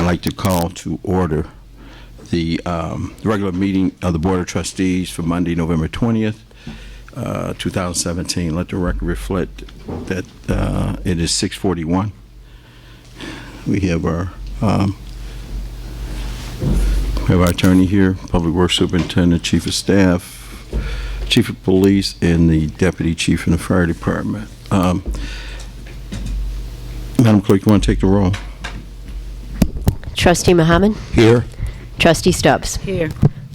I'd like to call to order the regular meeting of the Board of Trustees for Monday, November 20th, 2017. Let the record reflect that it is 6:41. We have our attorney here, Public Works Superintendent, Chief of Staff, Chief of Police, and the Deputy Chief in the Fire Department. Madam Clerk, you want to take the roll? Trustee Muhammad? Here. Trustee Stubbs? Here.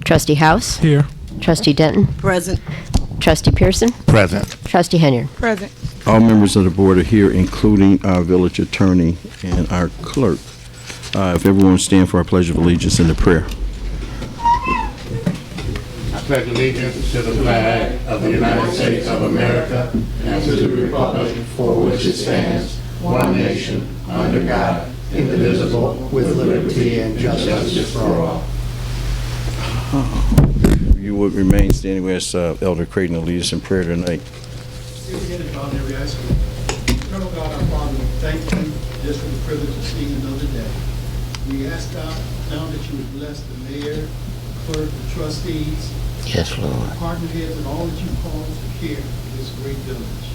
Trustee House? Here. Trustee Denton? Present. Trustee Pearson? Present. Trustee Henyard? Present. All members of the board are here, including our village attorney and our clerk. If everyone would stand for our pledge of allegiance and the prayer. I pledge allegiance to the flag of the United States of America and to the republic for which it stands, one nation, under God, indivisible, with liberty and justice for all. You would remain standing with us, Elder Creighton, to lead us in prayer tonight. Eternal God, our Father, we thank you just for the privilege of seeing another day. We ask God now that you would bless the mayor, clerk, the trustees, Yes, Lord. department heads, and all that you call to care for this great village.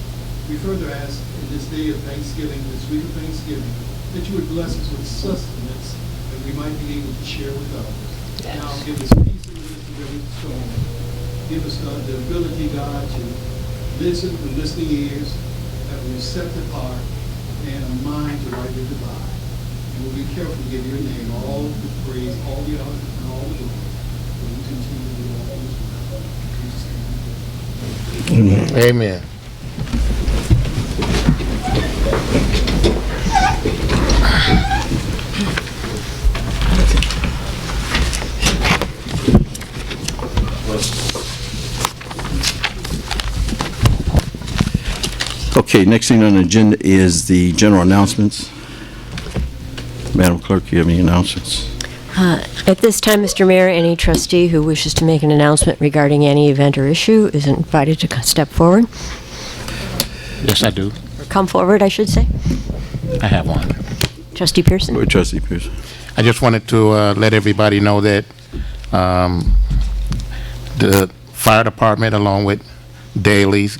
We further ask in this day of Thanksgiving, this week of Thanksgiving, that you would bless us with sustenance that we might be able to share with others. Yes. Now give us peace in the midst of every storm. Give us, God, the ability, God, to listen with listening ears, have a receptive heart, and a mind to rightly divide. And we'll be careful to give your name all the praise, all the honor, and all the glory. And we continue to do all this well. In Jesus' name we pray. Amen. Okay, next thing on the agenda is the general announcements. Madam Clerk, you have any announcements? At this time, Mr. Mayor, any trustee who wishes to make an announcement regarding any event or issue is invited to step forward. Yes, I do. Or come forward, I should say. I have one. Trustee Pearson? Trustee Pearson. I just wanted to let everybody know that the fire department, along with Dailies,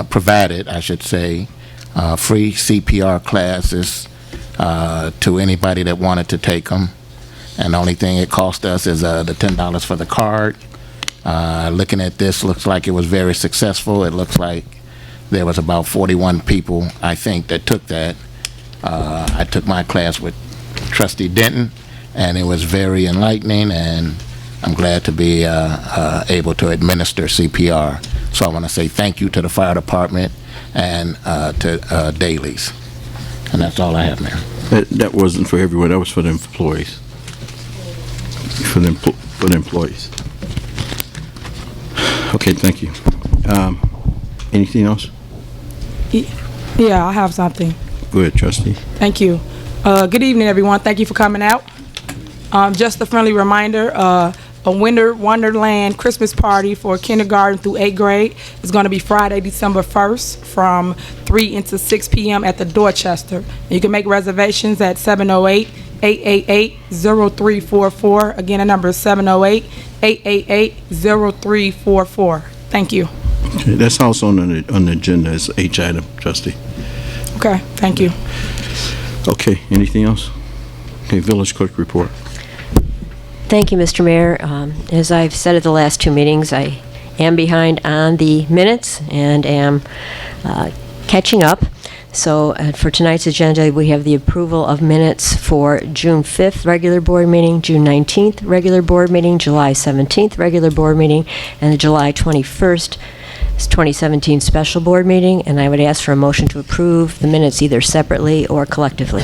provided, I should say, free CPR classes to anybody that wanted to take them. And the only thing it cost us is the $10 for the card. Looking at this, looks like it was very successful. It looks like there was about 41 people, I think, that took that. I took my class with Trustee Denton, and it was very enlightening, and I'm glad to be able to administer CPR. So I want to say thank you to the fire department and to Dailies. And that's all I have, Mayor. That wasn't for everyone, that was for the employees. For the employees. Okay, thank you. Anything else? Yeah, I have something. Go ahead, Trustee. Thank you. Good evening, everyone. Thank you for coming out. Just a friendly reminder, a Winter Wonderland Christmas party for kindergarten through 8th grade is going to be Friday, December 1st from 3 until 6 p.m. at the Dorchester. You can make reservations at 708-888-0344. Again, the number is 708-888-0344. Thank you. Okay, that's also on the agenda as H item, Trustee. Okay, thank you. Okay, anything else? Okay, Village Clerk report. Thank you, Mr. Mayor. As I've said at the last two meetings, I am behind on the minutes and am catching up. So for tonight's agenda, we have the approval of minutes for June 5th regular board meeting, June 19th regular board meeting, July 17th regular board meeting, and the July 21st 2017 special board meeting. And I would ask for a motion to approve the minutes either separately or collectively.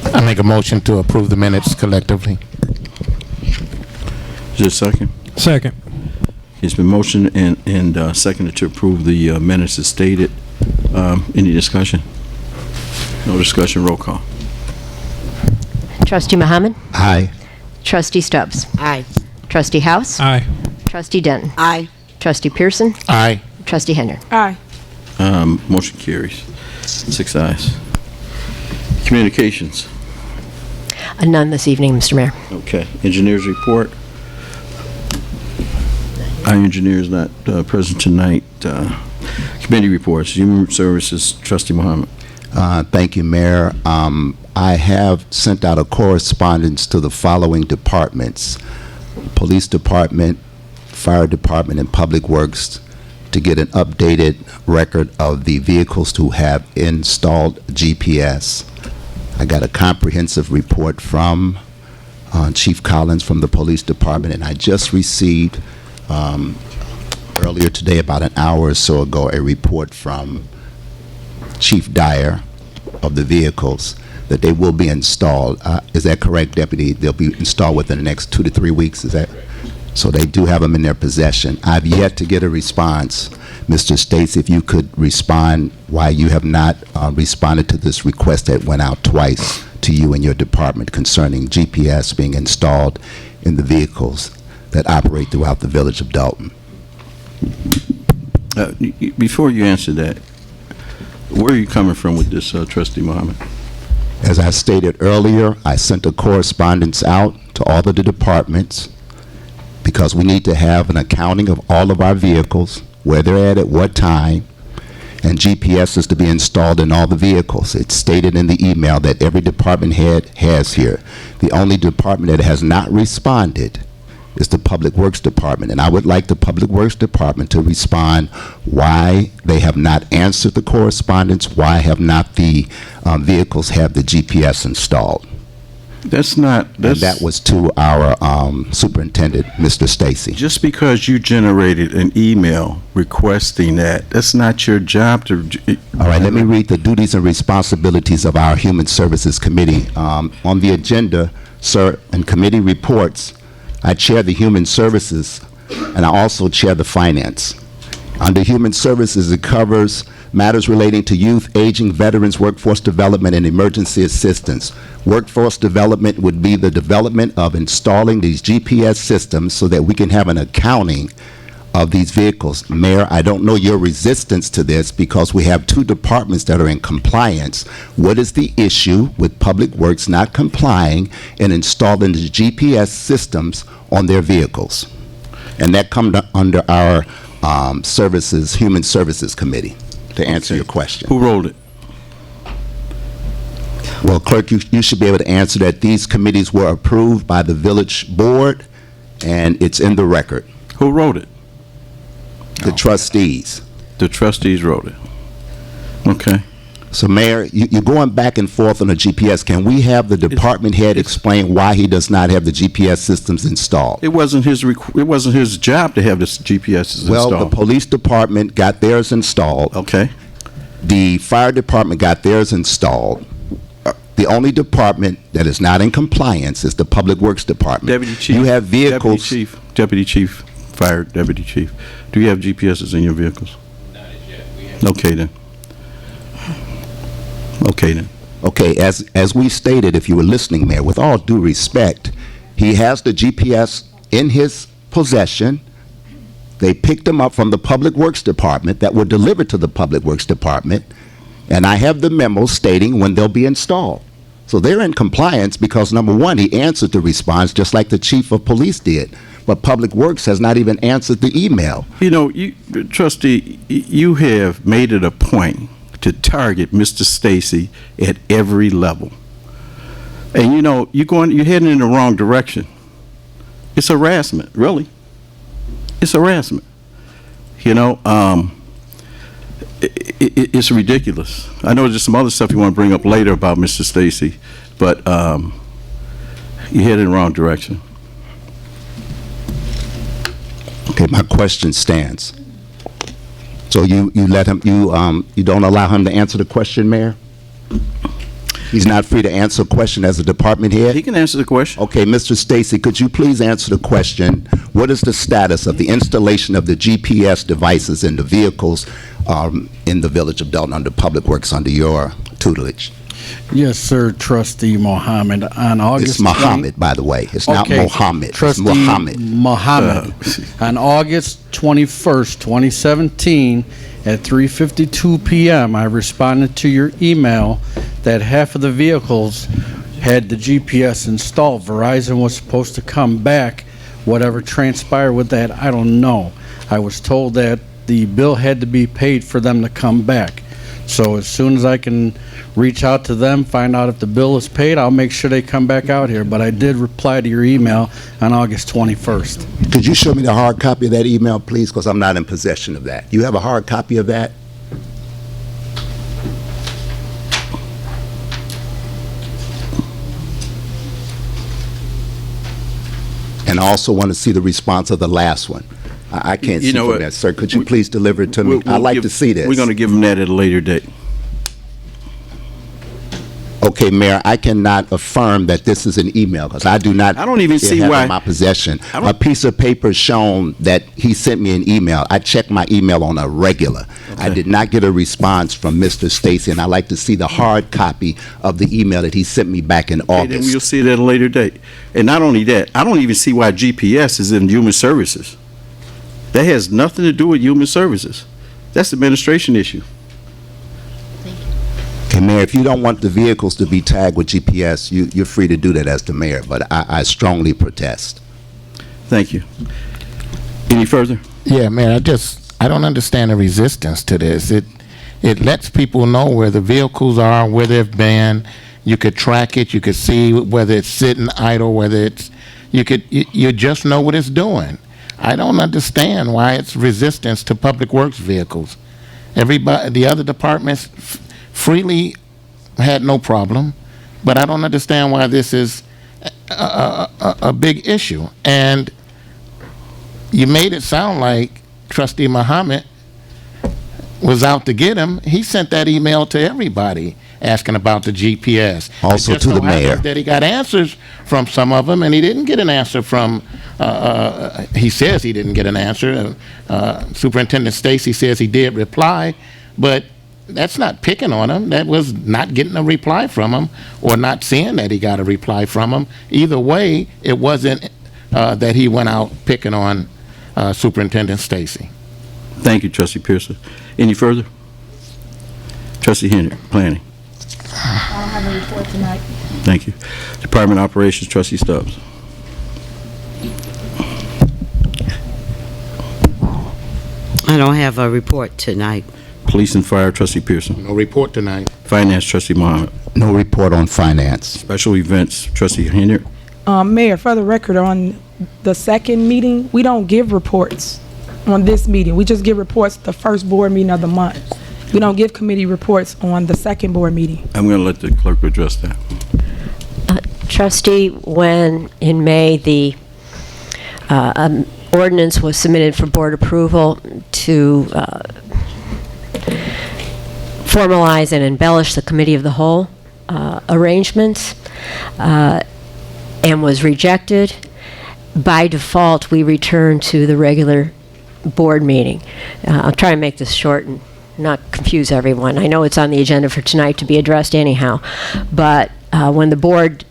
I make a motion to approve the minutes collectively. Is there a second? Second. It's been motioned and seconded to approve the minutes as stated. Any discussion? No discussion. Roll call. Trustee Muhammad? Aye. Trustee Stubbs? Aye. Trustee House? Aye. Trustee Denton? Aye. Trustee Pearson? Aye. Trustee Henyard? Aye. Motion carries. 6 ayes. Communications. None this evening, Mr. Mayor. Okay. Engineers report. Our engineer is not present tonight. Committee reports. Human Services, Trustee Muhammad. Thank you, Mayor. I have sent out a correspondence to the following departments: Police Department, Fire Department, and Public Works, to get an updated record of the vehicles who have installed GPS. I got a comprehensive report from Chief Collins from the Police Department, and I just received earlier today, about an hour or so ago, a report from Chief Dyer of the vehicles that they will be installed. Is that correct, Deputy? They'll be installed within the next 2 to 3 weeks, is that? So they do have them in their possession. I've yet to get a response. Mr. States, if you could respond why you have not responded to this request that went out twice to you and your department concerning GPS being installed in the vehicles that operate throughout the village of Dalton. Before you answer that, where are you coming from with this, Trustee Muhammad? As I stated earlier, I sent a correspondence out to all of the departments because we need to have an accounting of all of our vehicles, where they're at what time, and GPS is to be installed in all the vehicles. It's stated in the email that every department head has here. The only department that has not responded is the Public Works Department, and I would like the Public Works Department to respond why they have not answered the correspondence, why have not the vehicles have the GPS installed. That's not, And that was to our superintendent, Mr. Stacy. just because you generated an email requesting that's not your job to. All right, let me read the duties and responsibilities of our Human Services Committee. On the agenda, sir, and committee reports, I chair the Human Services, and I also chair the Finance. Under Human Services, it covers matters relating to youth, aging, veterans, workforce development, and emergency assistance. Workforce development would be the development of installing these GPS systems so that we can have an accounting of these vehicles. Mayor, I don't know your resistance to this because we have two departments that are in compliance. What is the issue with Public Works not complying and installing the GPS systems on their vehicles? And that comes under our Human Services Committee, to answer your question. Who wrote it? Well, Clerk, you should be able to answer that. These committees were approved by the village board, and it's in the record. Who wrote it? The trustees. The trustees wrote it. Okay. So, Mayor, you're going back and forth on the GPS. Can we have the department head explain why he does not have the GPS systems installed? It wasn't his job to have this GPS installed. Well, the police department got theirs installed. Okay. The fire department got theirs installed. The only department that is not in compliance is the Public Works Department. Deputy Chief. You have vehicles. Deputy Chief, Fire Deputy Chief. Do you have GPSs in your vehicles? Not as yet. Okay then. Okay then. Okay, as we stated, if you were listening, Mayor, with all due respect, he has the GPS in his possession. They picked them up from the Public Works Department that were delivered to the Public Works Department, and I have the memo stating when they'll be installed. So they're in compliance because, number one, he answered the response just like the chief of police did, but Public Works has not even answered the email. You know, Trustee, you have made it a point to target Mr. Stacy at every level. And you know, you're heading in the wrong direction. It's harassment, really. It's harassment. You know, it's ridiculous. I know there's some other stuff you want to bring up later about Mr. Stacy, but you're heading in the wrong direction. Okay, my question stands. So you let him, you don't allow him to answer the question, Mayor? He's not free to answer a question as a department head? He can answer the question. Okay, Mr. Stacy, could you please answer the question? What is the status of the installation of the GPS devices in the vehicles in the village of Dalton under Public Works under your tutelage? Yes, sir, Trustee Mohammed. On August It's Mohammed, by the way. It's not Mohammed. Trustee It's Mohammed. Mohammed. On August 21st, 2017, at 3:52 p.m., I responded to your email that half of the vehicles had the GPS installed. Verizon was supposed to come back. Whatever transpired with that, I don't know. I was told that the bill had to be paid for them to come back. So as soon as I can reach out to them, find out if the bill is paid, I'll make sure they come back out here. But I did reply to your email on August 21st. Could you show me the hard copy of that email, please? Because I'm not in possession of that. You have a hard copy of that? And I also want to see the response of the last one. I can't You see know from what? that, sir. Could you please deliver it to me? I'd like to see this. We're going to give them that at a later date. Okay, Mayor, I cannot affirm that this is an email, because I do not I don't even see have why- in my possession I don't- a piece of paper shown that he sent me an email. I check my email on a regular. I Okay. did not get a response from Mr. Stacy, and I'd like to see the hard copy of the email that he sent me back in Okay, then August. we'll see it at a later date. And not only that, I don't even see why GPS is in Human Services. That has nothing to do with Human Services. That's an administration issue. Okay, Mayor, if you don't want the vehicles to be tagged with GPS, you're free to do that as the mayor, but I strongly protest. Thank you. Any further? Yeah, man, I don't understand the resistance to this. It lets people know where the vehicles are, where they've been. You could track it. You could see whether it's sitting idle, whether it's, you just know what it's doing. I don't understand why it's resistance to public works vehicles. Everybody, the other departments freely had no problem, but I don't understand why this is a big issue. And you made it sound like Trustee Muhammad was out to get him. He sent that email to everybody asking about the GPS. Also It just to the so happens mayor. that he got answers from some of them, and he didn't get an answer from, he says he didn't get an answer. Superintendent Stacy says he did reply, but that's not picking on him. That was not getting a reply from him or not seeing that he got a reply from him. Either way, it wasn't that he went out picking on Superintendent Stacy. Thank you, Trustee Pearson. Any further? Trustee Henry, Planning. I don't have a report tonight. Thank you. Department Operations, Trustee Stubbs. I don't have a report tonight. Police and Fire, Trustee Pearson. No report tonight. Finance, Trustee Mohammed. No report on finance. Special Events, Trustee Henry. Mayor, for the record, on the second meeting, we don't give reports on this meeting. We just give reports the first board meeting of the month. We don't give committee reports on the second board meeting. I'm going to let the clerk address that. Trustee, when in May the ordinance was submitted for board approval to formalize and embellish the committee of the whole arrangements and was rejected, by default we returned to the regular board meeting. I'll try and make this short and not confuse everyone. I know it's on the agenda for tonight to be addressed anyhow, but when the board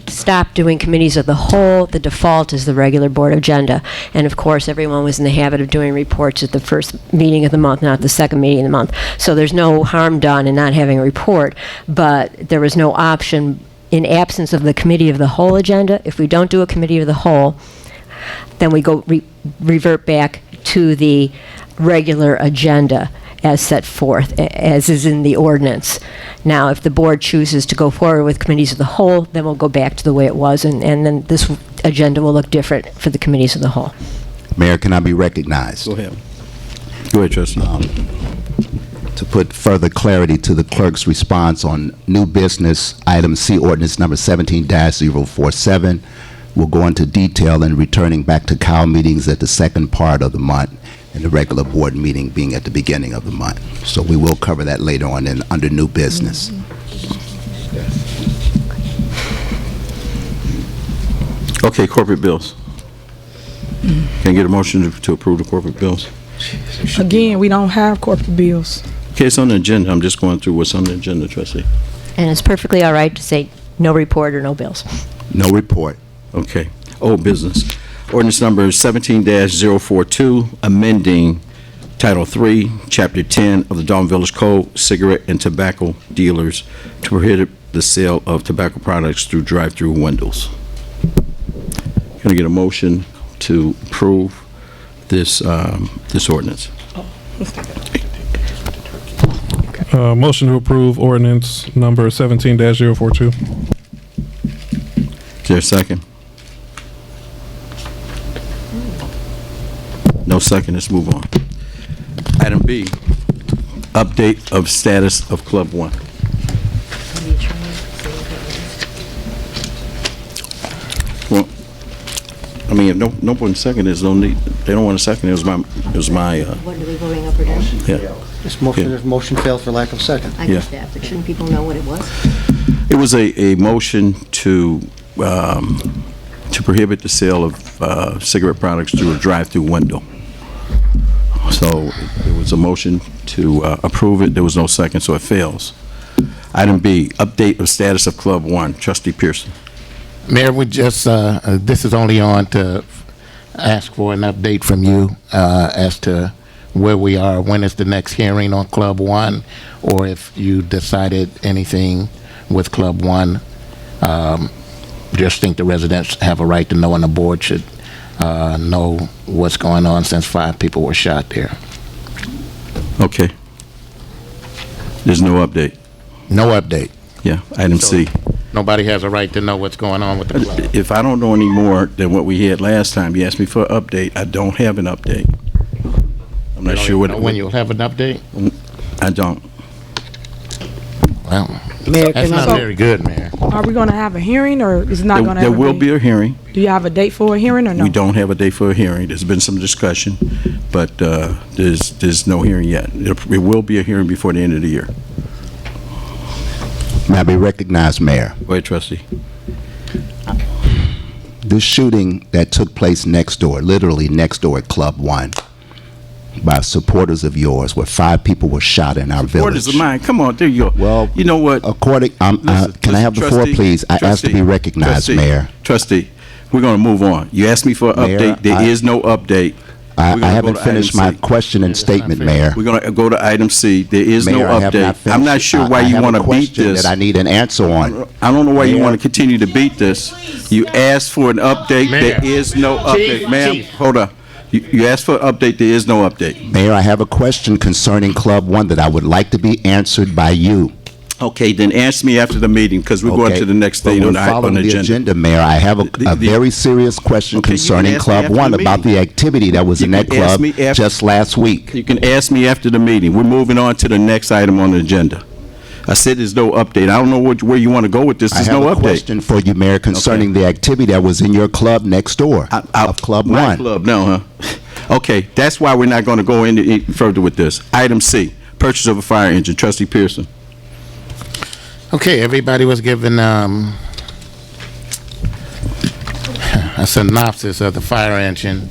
stopped doing committees of the whole, the default is the regular board agenda. And of course, everyone was in the habit of doing reports at the first meeting of the month, not the second meeting of the month. So there's no harm done in not having a report, but there was no option in absence of the committee of the whole agenda. If we don't do a committee of the whole, then we go revert back to the regular agenda as set forth, as is in the ordinance. Now, if the board chooses to go forward with committees of the whole, then we'll go back to the way it was, and then this agenda will look different for the committees of the whole. Mayor, can I be recognized? Go ahead. Go ahead, Trustee. To put further clarity to the clerk's response on new business, item C, ordinance number 17-047, we'll go into detail in returning back to COW meetings at the second part of the month, and the regular board meeting being at the beginning of the month. So we will cover that later on under new business. Okay, corporate bills. Can I get a motion to approve the corporate bills? Again, we don't have corporate bills. Okay, it's on the agenda. I'm just going through what's on the agenda, Trustee. And it's perfectly all right to say no report or no bills. No report. Okay. Old business. Ordinance number 17-042, amending Title III, Chapter 10 of the Dalton Village Code, cigarette and tobacco dealers to the sale of tobacco products through drive-through windows. Can I get a motion to approve this ordinance? Motion to approve ordinance number 17-042. Is there a second? No second, let's move on. Item B, update of status of Club One. Well, I mean, if no one second, there's no need, they don't want a second, it was my, What are we voting up or down? yeah. This motion failed for lack of second. I get that, but shouldn't people know what it was? It was a motion to prohibit the sale of cigarette products through a drive-through window. So it was a motion to approve it. There was no second, so it fails. Item B, update of status of Club One. Trustee Pearson. Mayor, we just, this is only on to ask for an update from you as to where we are, when is the next hearing on Club One, or if you decided anything with Club One. Just think the residents have a right to know, and the board should know what's going on since 5 people were shot there. Okay. There's no update. No update. Yeah, item C. Nobody has a right to know what's going on with the club. If I don't know any more than what we had last time, you asked me for an update, I don't have an update. I'm not sure what. When you'll have an update? I don't. Well, Mayor, that's can not I, very good, Mayor. Are we going to have a hearing, or is it not going to There have a will be a hearing. Do you have a date for a hearing or no? We don't have a date for a hearing. There's been some discussion, but there's no hearing yet. It will be a hearing before the end of the year. May I be recognized, Mayor? Go ahead, trustee. This shooting that took place next door, literally next door at Club One, by supporters of yours, where 5 people were shot in our village. Orders of mine. Come on, there you go. Well, you know what? According, can I have the floor, trustee, please? I asked to be recognized, trustee, Mayor. Trustee, we're going to move on. You asked me for an Mayor, update. There is no update. I We're gonna haven't go to finished item my C. question and statement, Mayor. We're going to go to item C. There is Mayor, no I have not update. I'm not finished. sure why I you have want a to beat question this. that I need an answer on. I don't know why you Mayor. want to continue to beat this. You asked for an update. Mayor. There is no update. Chief, Ma'am, Chief. hold on. You asked for an update. There is no update. Mayor, I have a question concerning Club One that I would like to be answered by you. Okay, then ask me after the meeting, because we're going Okay, to the next but thing we're on the following the agenda, Mayor. I have a very serious question Okay, you can concerning ask me Club after One the about meeting. the activity that was You in that can ask club me after- just last week. You can ask me after the meeting. We're moving on to the next item on the agenda. I said there's no update. I don't know where you want to go with this. I There's have no a update. question for you, Mayor, concerning the activity that was in your club next door of Club My One. club, no, huh? Okay, that's why we're not going to go any further with this. Item C, purchase of a fire engine. Trustee Pearson. Okay, everybody was given a synopsis of the fire engine.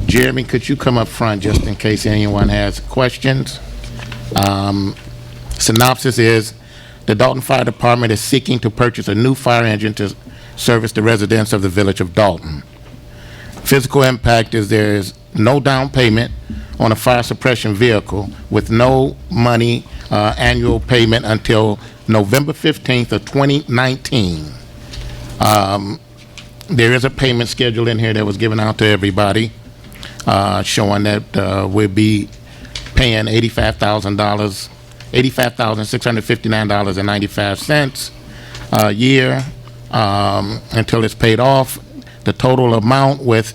Jeremy, could you come up front just in case anyone has questions? Synopsis is, the Dalton Fire Department is seeking to purchase a new fire engine to service the residents of the village of Dalton. Physical impact is there is no down payment on a fire suppression vehicle with no money annual payment until November 15th of 2019. There is a payment schedule in here that was given out to everybody, showing that we'll be paying $85,000, $85,659.95 a year until it's paid off. The total amount with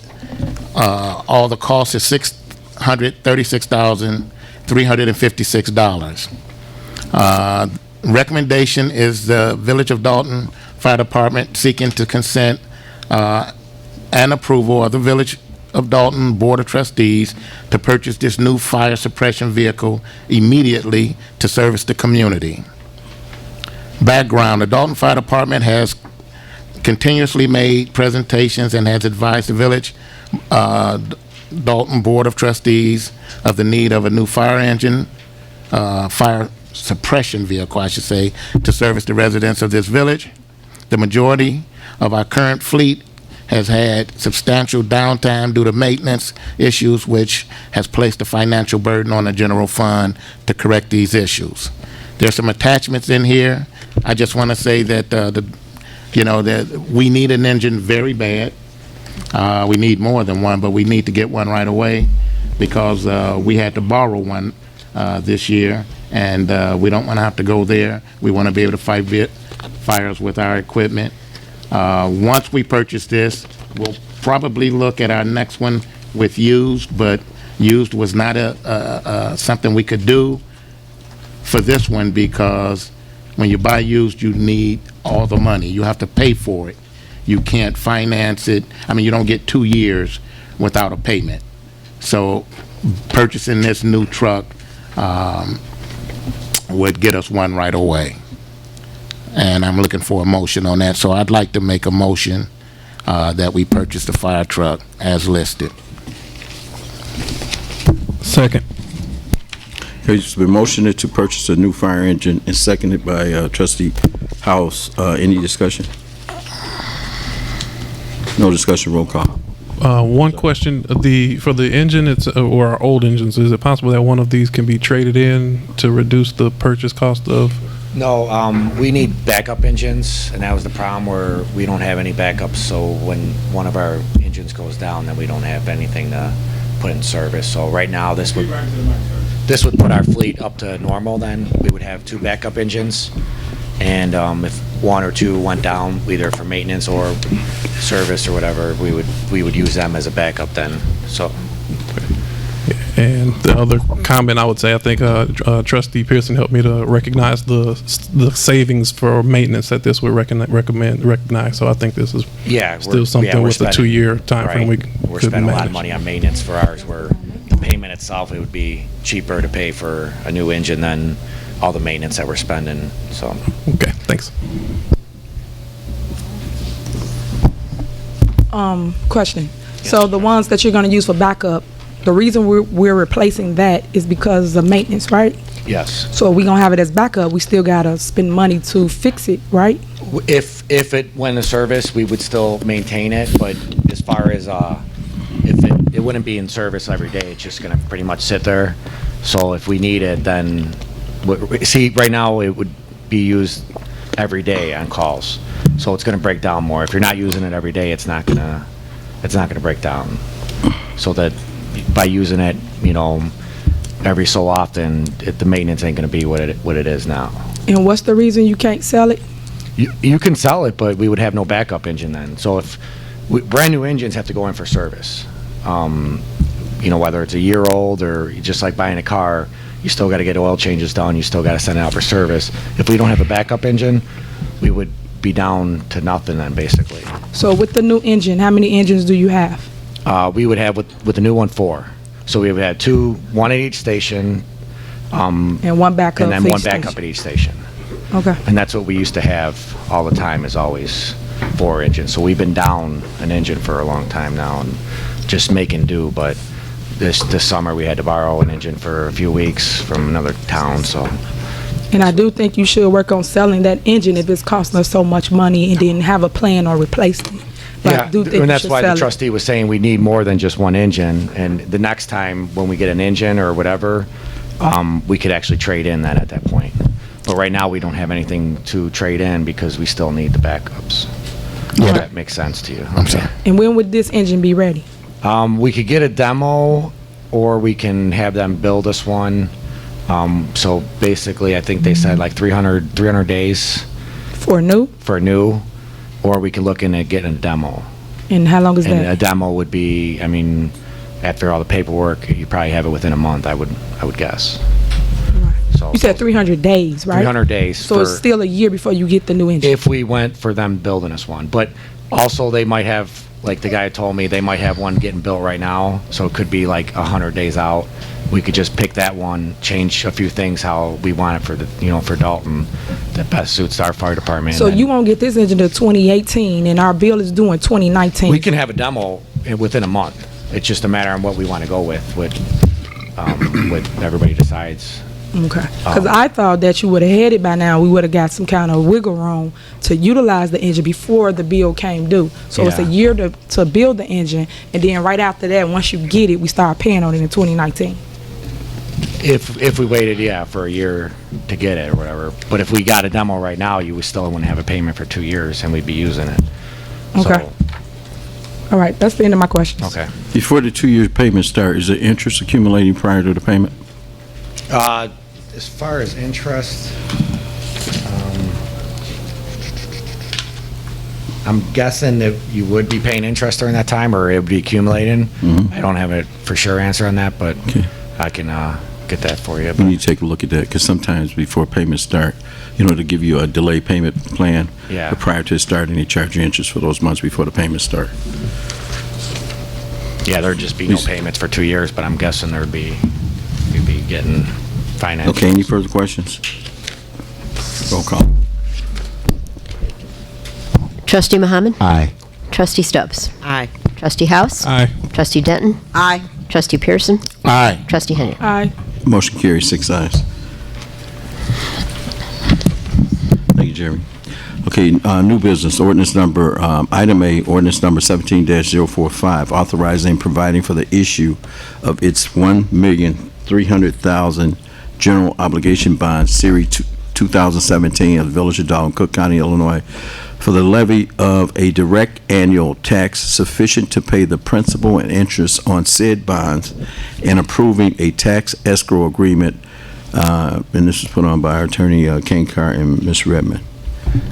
all the costs is $636,356. Recommendation is the Village of Dalton Fire Department seeking to consent and approval of the Village of Dalton Board of Trustees to purchase this new fire suppression vehicle immediately to service the community. Background, the Dalton Fire Department has continuously made presentations and has advised the Village Dalton Board of Trustees of the need of a new fire engine, fire suppression vehicle, I should say, to service the residents of this village. The majority of our current fleet has had substantial downtime due to maintenance issues, which has placed a financial burden on the general fund to correct these issues. There's some attachments in here I just want to say that, that we need an engine very bad. We need more than one, but we need to get one right away because we had to borrow one this year, and we don't want to have to go there. We want to be able to fight fires with our equipment. Once we purchase this, we'll probably look at our next one with used, but used was not something we could do for this one because when you buy used, you need all the money. You have to pay for it. You can't finance it. I mean, you don't get 2 years without a payment. So purchasing this new truck would get us one right away. And I'm looking for a motion on that. So I'd like to make a motion that we purchase the fire truck as listed. Second. Okay, it's been motioned to purchase a new fire engine and seconded by trustee House. Any discussion? No discussion, roll call. One question, for the engine, or our old engines, is it possible that one of these can be traded in to reduce the purchase cost of? No, we need backup engines, and that was the problem where we don't have any backups, so when one of our engines goes down, then we don't have anything to put in service. So right now, this would put our fleet up to normal then. We would have 2 backup engines, and if 1 or 2 went down, either for maintenance or service or whatever, we would use them as a backup then, so. And the other comment I would say, I think Trustee Pearson helped me to recognize the savings for maintenance that this would recognize. So I think this is still something with a 2-year time frame. We're spending a lot of money on maintenance for ours, where the payment itself, it would be cheaper to pay for a new engine than all the maintenance that we're spending, so. Okay, thanks. Question. So the ones that you're going to use for backup, the reason we're replacing that is because of maintenance, right? Yes. So if we're going to have it as backup, we still got to spend money to fix it, right? If it went to service, we would still maintain it, but as far as, if it wouldn't be in service every day, it's just going to pretty much sit there. So if we need it, then, see, right now it would be used every day on calls. So it's going to break down more. If you're not using it every day, it's not going to break down. So that by using it, every so often, the maintenance ain't going to be what it is now. And what's the reason you can't sell it? You can sell it, but we would have no backup engine then. So if brand new engines have to go in for service, whether it's a year old or just like buying a car, you still got to get oil changes done. You still got to send it out for service. If we don't have a backup engine, we would be down to nothing then, basically. So with the new engine, how many engines do you have? We would have with the new one 4. So we would have 2, 1 at each station. And one backup. And then one backup at each station. Okay. And that's what we used to have all the time, is always 4 engines. So we've been down an engine for a long time now and just making do. But this summer we had to borrow an engine for a few weeks from another town. So. And I do think you should work on selling that engine if it's costing us so much money, and then have a plan on replacing it. But I do think and you that's should why sell the it. trustee was saying we need more than just one engine. And the next time when we get an engine or whatever, we could actually trade in that at that point. But right now we don't have anything to trade in because we still need the backups. Yeah. If that makes sense to you. I'm sorry. And when would this engine be ready? We could get a demo, or we can have them build us one. So basically, I think they said like 300 days For new? for a new, or we could look in at getting a demo. And how long is And a that? demo would be, after all the paperwork, you probably have it within a month, I would guess. So You said 300 days, right? 300 days. So it's still a year before you get the new engine. If we went for them building us one. But also they might have, like the guy told me, they might have one getting built right now, so it could be like 100 days out. We could just pick that one, change a few things how we want it for for Dalton, that best suits our fire department. So and you won't get this engine till 2018, and our bill is due in 2019. we can have a demo within a month. It's just a matter of what we want to go with what everybody decides. Okay. Because I thought that you would have had it by now. We would have got some kind of wiggle room to utilize the engine before the bill came due. So it's a Yeah. year to build the engine, and then right after that, once you get it, we start paying on it in 2019. If we waited, yeah, for a year to get it or whatever. But if we got a demo right now, you would still wouldn't have a payment for 2 years and we'd be using it. Okay. All right, that's the end of my questions. Okay. Before the 2-year payment start, is there interest accumulating prior to the payment? As far as interest, I'm guessing that you would be paying interest during that time, or it would be accumulating. I don't have a for sure answer on that, but Okay. I can get that for you. We need to take a look at that, because sometimes before payments start, to give you a delay payment plan. Yeah. But prior to starting, they charge you interest for those months before the payments start. Yeah, there'd just be no Please. payments for 2 years, but I'm guessing you'd be getting financial. Okay, any further questions? Roll call. Trustee Muhammad? Aye. Trustee Stubbs? Aye. Trustee House? Aye. Trustee Denton? Aye. Trustee Pearson? Aye. Trustee Henry? Aye. Motion carries 6 ayes. Thank you, Jeremy. Okay, new business, ordinance number, item A, ordinance number 17-045, authorizing and providing for the issue of its $1,300,000 general obligation bond, Series 2017 of the Village of Dalton, Cook County, Illinois, for the levy of a direct annual tax sufficient to pay the principal and interest on said bonds, and approving a tax escrow agreement, and this was put on by our attorney, Ken Carr and Ms. Redmond.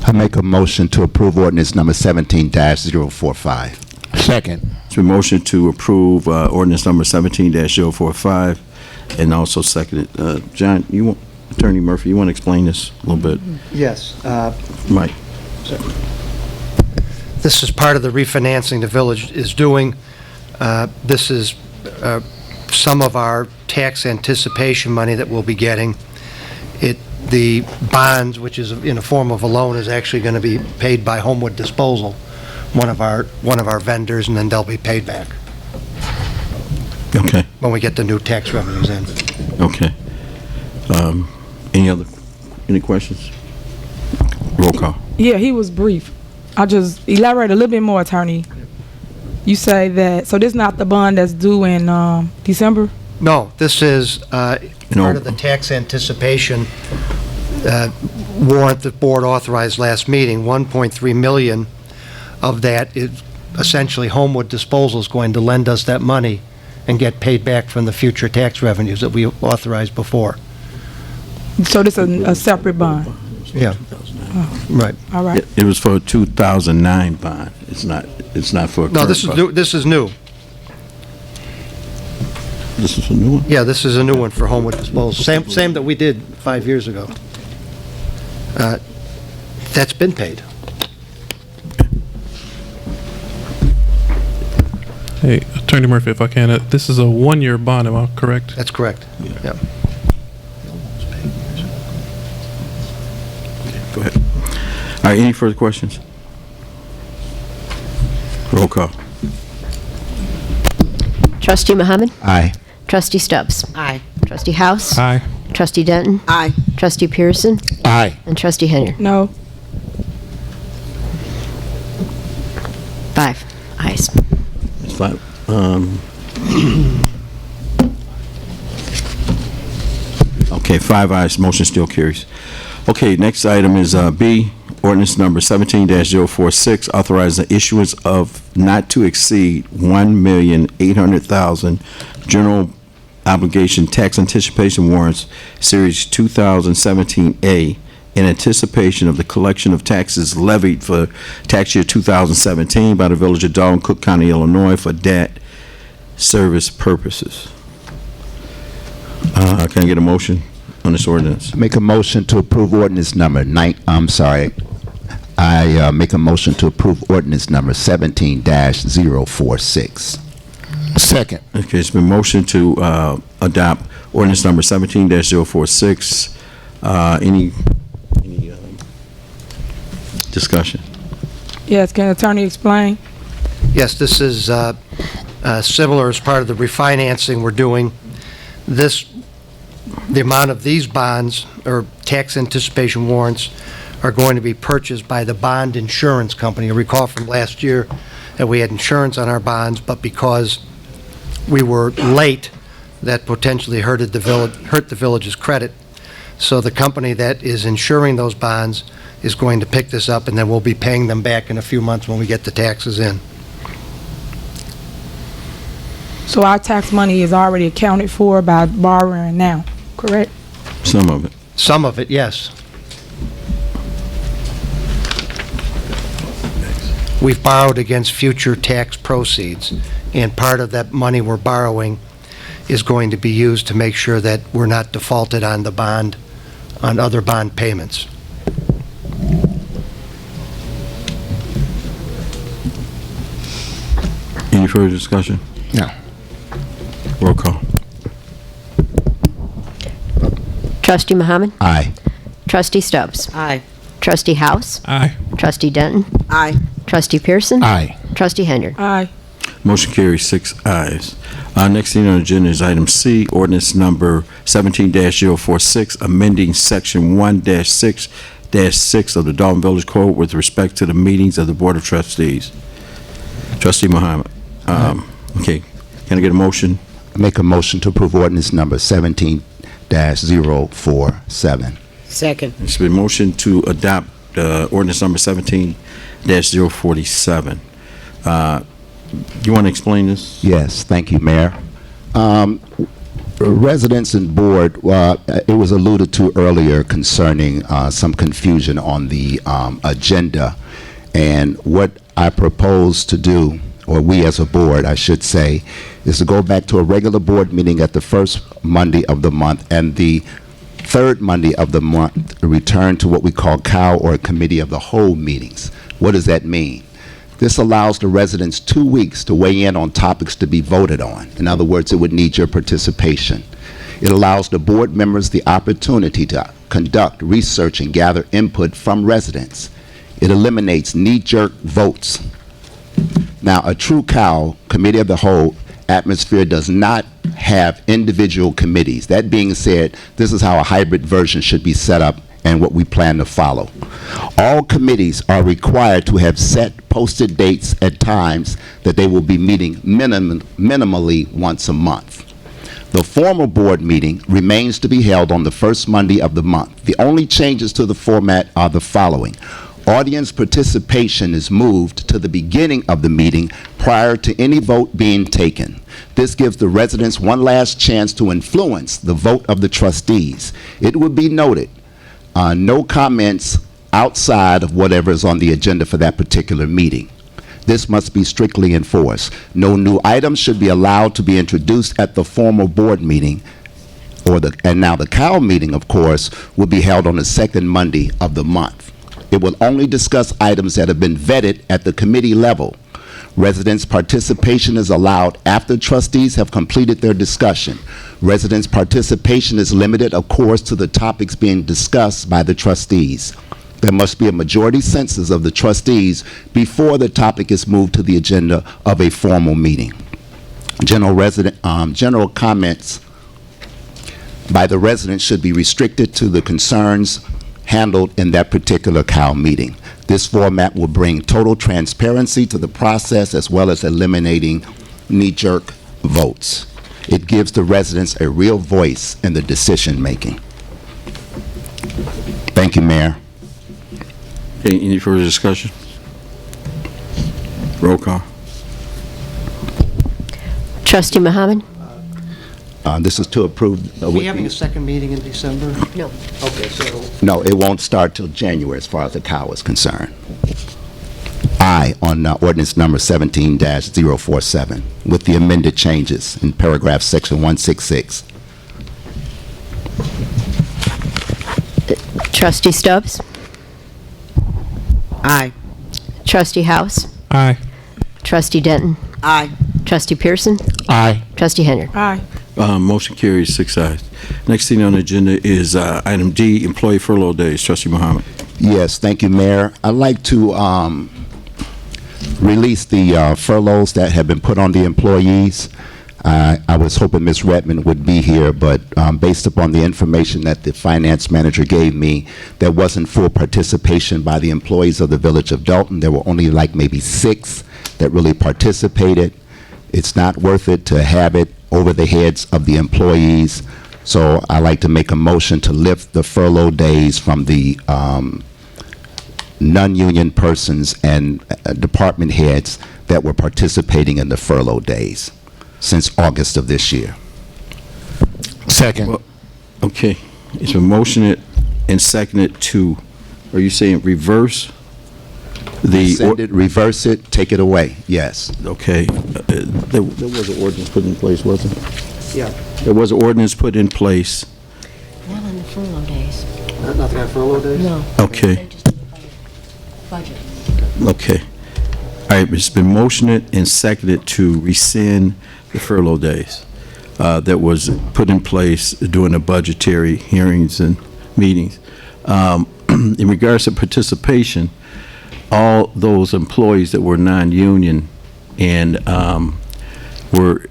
I make a motion to approve ordinance number 17-045. Second. It's been motion to approve ordinance number 17-045, and also seconded. John, Attorney Murphy, you want to explain this a little bit? Yes. Mike? This is part of the refinancing the village is doing. This is some of our tax anticipation money that we'll be getting. The bonds, which is in a form of a loan, is actually going to be paid by Homewood Disposal, one of our vendors, and then they'll be paid back Okay, when we get the new tax revenues in. okay. Any questions? Roll call. Yeah, he was brief. I'll just elaborate a little bit more, attorney. You say that, so this is not the bond that's due in December? No, this is part of the tax anticipation warrant the board authorized last meeting. 1.3 million of that is essentially Homewood Disposal is going to lend us that money and get paid back from the future tax revenues that we authorized before. So this is a separate bond? Yeah. Right. All right. It was for a 2009 bond. It's not for a No, current this is bond. new. This is new. This is a new one? Yeah, this is a new one for Homewood Disposal. Same that we did 5 years ago. That's been paid. Hey, Attorney Murphy, if I can, this is a 1-year bond, am I correct? That's correct. Yep. Go ahead. All right, any further questions? Roll call. Trustee Muhammad? Aye. Trustee Stubbs? Aye. Trustee House? Aye. Trustee Denton? Aye. Trustee Pearson? Aye. And Trustee Henry? No. 5 ayes. It's 5. Okay, 5 ayes, motion still carries. Okay, next item is B, ordinance number 17-046, authorizing the issuance of not to exceed $1,800,000 general obligation tax anticipation warrants, Series 2017A, in anticipation of the collection of taxes levied for tax year 2017 by the Village of Dalton, Cook County, Illinois, for debt service purposes. Can I get a motion on this ordinance? Make a motion to approve ordinance number I make a motion to approve ordinance number 17-046. Second. Okay, it's been motion to adopt ordinance number 17-046. Any discussion? Yes, can attorney explain? Yes, this is similar as part of the refinancing we're doing. The amount of these bonds, or tax anticipation warrants, are going to be purchased by the bond insurance company. You recall from last year that we had insurance on our bonds, but because we were late that potentially hurt the village's credit. So the company that is insuring those bonds is going to pick this up, and then we'll be paying them back in a few months when we get the taxes in. So our tax money is already accounted for by borrowing now, correct? Some of it. Some of it, yes. We've borrowed against future tax proceeds, and part of that money we're borrowing is going to be used to make sure that we're not defaulted on the bond, on other bond payments. Any further discussion? No. Roll call. Trustee Muhammad? Aye. Trustee Stubbs? Aye. Trustee House? Aye. Trustee Denton? Aye. Trustee Pearson? Aye. Trustee Hendry? Aye. Motion carries 6 ayes. Next thing on the agenda is item C, ordinance number 17-046, amending section 1-6-6 of the Dalton Village Code with respect to the meetings of the Board of Trustees. Trustee Muhammad. Okay. Can I get a motion? Make a motion to approve ordinance number 17-047. Second. It's been motion to adopt ordinance number 17-047. You want to explain this? Yes, thank you, Mayor. Residents and board, it was alluded to earlier concerning some confusion on the agenda. And what I propose to do, or we as a board, I should say, is to go back to a regular board meeting at the first Monday of the month, and the third Monday of the month return to what we call COW, or Committee of the Whole meetings. What does that mean? This allows the residents 2 weeks to weigh in on topics to be voted on. In other words, it would need your participation. It allows the board members the opportunity to conduct research and gather input from residents. It eliminates knee-jerk votes. Now, a true COW, Committee of the Whole, atmosphere does not have individual committees. That being said, this is how a hybrid version should be set up and what we plan to follow. All committees are required to have set posted dates at times that they will be meeting minimally once a month. The formal board meeting remains to be held on the first Monday of the month. The only changes to the format are the following. Audience participation is moved to the beginning of the meeting prior to any vote being taken. This gives the residents one last chance to influence the vote of the trustees. It would be noted, no comments outside of whatever is on the agenda for that particular meeting. This must be strictly enforced. No new items should be allowed to be introduced at the formal board meeting, and now the COW meeting, of course, will be held on the second Monday of the month. It will only discuss items that have been vetted at the committee level. Residents' participation is allowed after trustees have completed their discussion. Residents' participation is limited, of course, to the topics being discussed by the trustees. There must be a majority census of the trustees before the topic is moved to the agenda of a formal meeting. General comments by the residents should be restricted to the concerns handled in that particular COW meeting. This format will bring total transparency to the process as well as eliminating knee-jerk votes. It gives the residents a real voice in the decision-making. Thank you, Mayor. Any further discussion? Roll call. Trustee Muhammad? This is to approve. Are we having a second meeting in December? No. Okay, so No, it won't start till January as far as the COW is concerned. Aye on ordinance number 17-047 with the amended changes in paragraph section 166. Trustee Stubbs? Aye. Trustee House? Aye. Trustee Denton? Aye. Trustee Pearson? Aye. Trustee Hendry? Aye. Motion carries 6 ayes. Next thing on the agenda is item D, employee furlough days. Trustee Muhammad. Yes, thank you, Mayor. I'd like to release the furloughs that have been put on the employees. I was hoping Ms. Redmond would be here, but based upon the information that the finance manager gave me, there wasn't full participation by the employees of the Village of Dalton. There were only like maybe 6 that really participated. It's not worth it to have it over the heads of the employees. So I'd like to make a motion to lift the furlough days from the non-union persons and department heads that were participating in the furlough days since August of this year. Second. Well, okay, it's a motion and seconded to, are you saying reverse the? Send it, reverse it, take it away, yes. Okay, there was an ordinance put in place, wasn't there? Yeah. There was an ordinance put in place. Not on the furlough days. Nothing on furlough days? No. Okay. They just do it by budget. Okay. All right, it's been motioned and seconded to rescind the furlough days that was put in place during the budgetary hearings and meetings. In regards to participation, all those employees that were non-union and were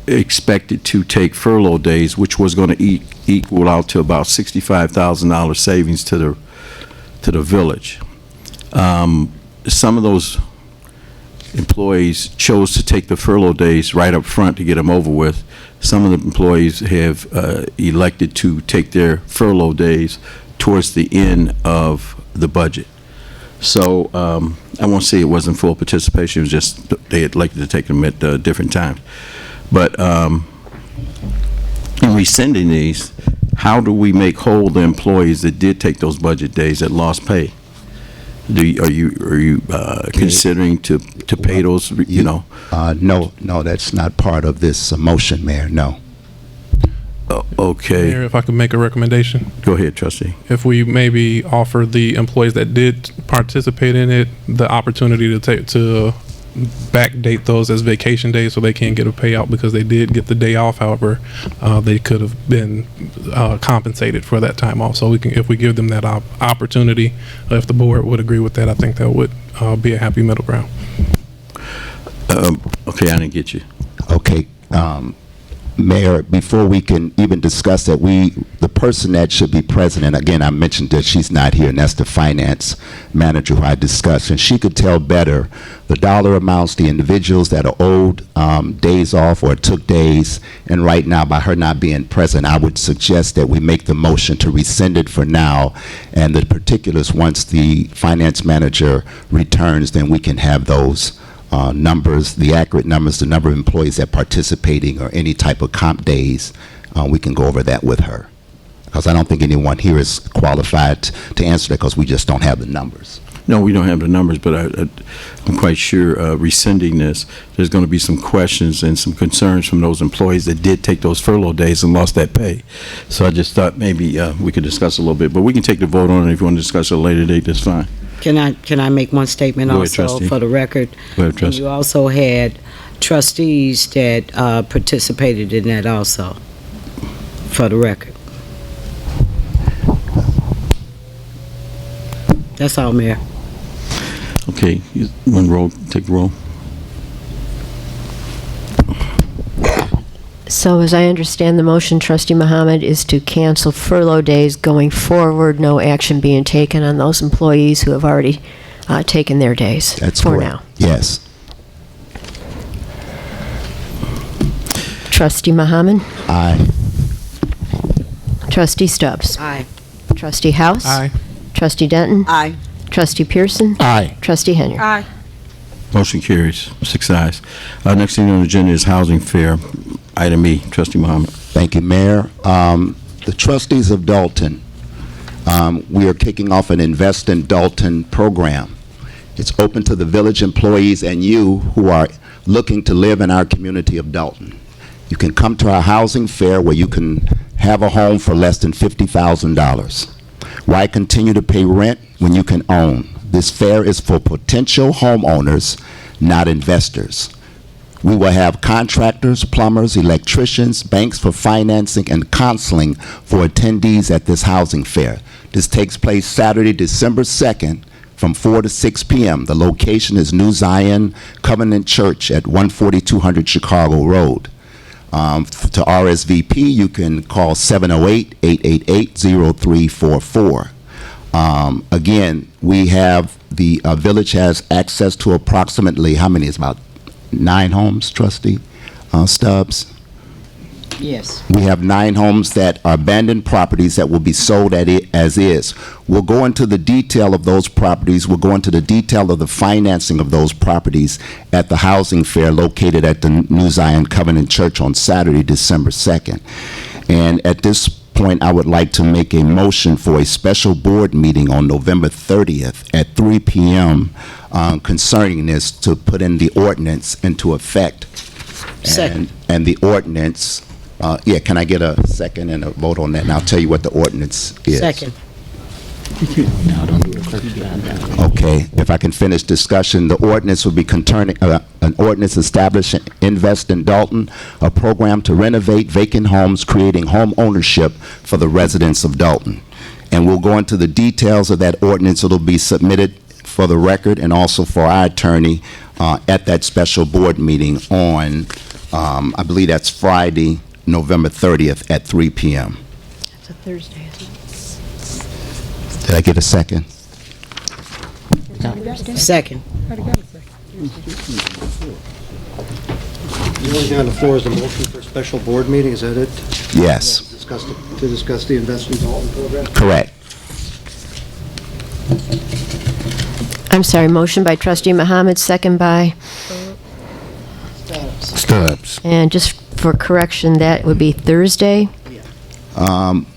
expected to take furlough days, which was going to equal out to about $65,000 savings to the village. Some of those employees chose to take the furlough days right up front to get them over with. Some of the employees have elected to take their furlough days towards the end of the budget. So I won't say it wasn't full participation, it was just they had elected to take them at different times. But in rescinding these, how do we make whole the employees that did take those budget days that lost pay? Are you considering to pay those, you know? No, that's not part of this motion, Mayor, no. Okay. Mayor, if I could make a recommendation. Go ahead, trustee. If we maybe offer the employees that did participate in it the opportunity to backdate those as vacation days so they can't get a payout because they did get the day off. However, they could have been compensated for that time off. So we can, if we give them that opportunity, if the board would agree with that, I think that would be a happy middle ground. Okay, I didn't get you. Okay, Mayor, before we can even discuss that, the person that should be present, and again, I mentioned that she's not here, and that's the finance manager who I discussed, and she could tell better the dollar amounts, the individuals that are owed days off or took days, and right now, by her not being present, I would suggest that we make the motion to rescind it for now, and the particulars, once the finance manager returns, then we can have those numbers, the accurate numbers, the number of employees that participating or any type of comp days, we can go over that with her. Because I don't think anyone here is qualified to answer that because we just don't have the numbers. No, we don't have the numbers, but I'm quite sure rescinding this, there's going to be some questions and some concerns from those employees that did take those furlough days and lost that pay. So I just thought maybe we could discuss a little bit, but we can take the vote on it. If you want to discuss it at a later date, that's fine. Can I make one statement Go ahead, also trustee. for the record? Go ahead, trustee. You also had trustees that participated in that also, for the record. That's all, Mayor. Okay, one roll, take the roll. So as I understand the motion, Trustee Mohammed, is to cancel furlough days going forward, no action being taken on those employees who have already taken their days That's for correct. now. Yes. Trustee Mohammed? Aye. Trustee Stubbs? Aye. Trustee House? Aye. Trustee Denton? Aye. Trustee Pearson? Aye. Trustee Henry? Aye. Motion carries, 6 ayes. Next thing on the agenda is housing fair. Item E, Trustee Mohammed. Thank you, Mayor. The trustees of Dalton, we are kicking off an Invest in Dalton program. It's open to the village employees and you who are looking to live in our community of Dalton. You can come to our housing fair where you can have a home for less than $50,000. Why continue to pay rent when you can own? This fair is for potential homeowners, not investors. We will have contractors, plumbers, electricians, banks for financing, and counseling for attendees at this housing fair. This takes place Saturday, December 2nd from 4 to 6 p.m. The location is New Zion Covenant Church at 14200 Chicago Road. To RSVP, you can call 708-888-0344. Again, we have, the village has access to approximately, how many is about 9 homes, Trustee Stubbs? Yes. We have 9 homes that are abandoned properties that will be sold as is. We'll go into the detail of those properties. We'll go into the detail of the financing of those properties at the housing fair located at the New Zion Covenant Church on Saturday, December 2nd. And at this point, I would like to make a motion for a special board meeting on November 30th at 3 p.m. Concerning this, to put in the ordinance into effect. Second. And the ordinance, can I get a second and a vote on that? And I'll tell you what the ordinance is. Second. Okay, if I can finish discussion, the ordinance will be concerning, an ordinance establishing Invest in Dalton, a program to renovate vacant homes, creating home ownership for the residents of Dalton. And we'll go into the details of that ordinance. It'll be submitted for the record and also for our attorney at that special board meeting on, I believe that's Friday, November 30th at 3 p.m. It's a Thursday, isn't it? Did I get a second? Second. The only thing on the floor is the motion for a special board meeting, is that it? Yes. To discuss the Invest in Dalton program? Correct. I'm sorry, motion by trustee Mohammed, second by, Stubbs. and just for correction, that would be Thursday?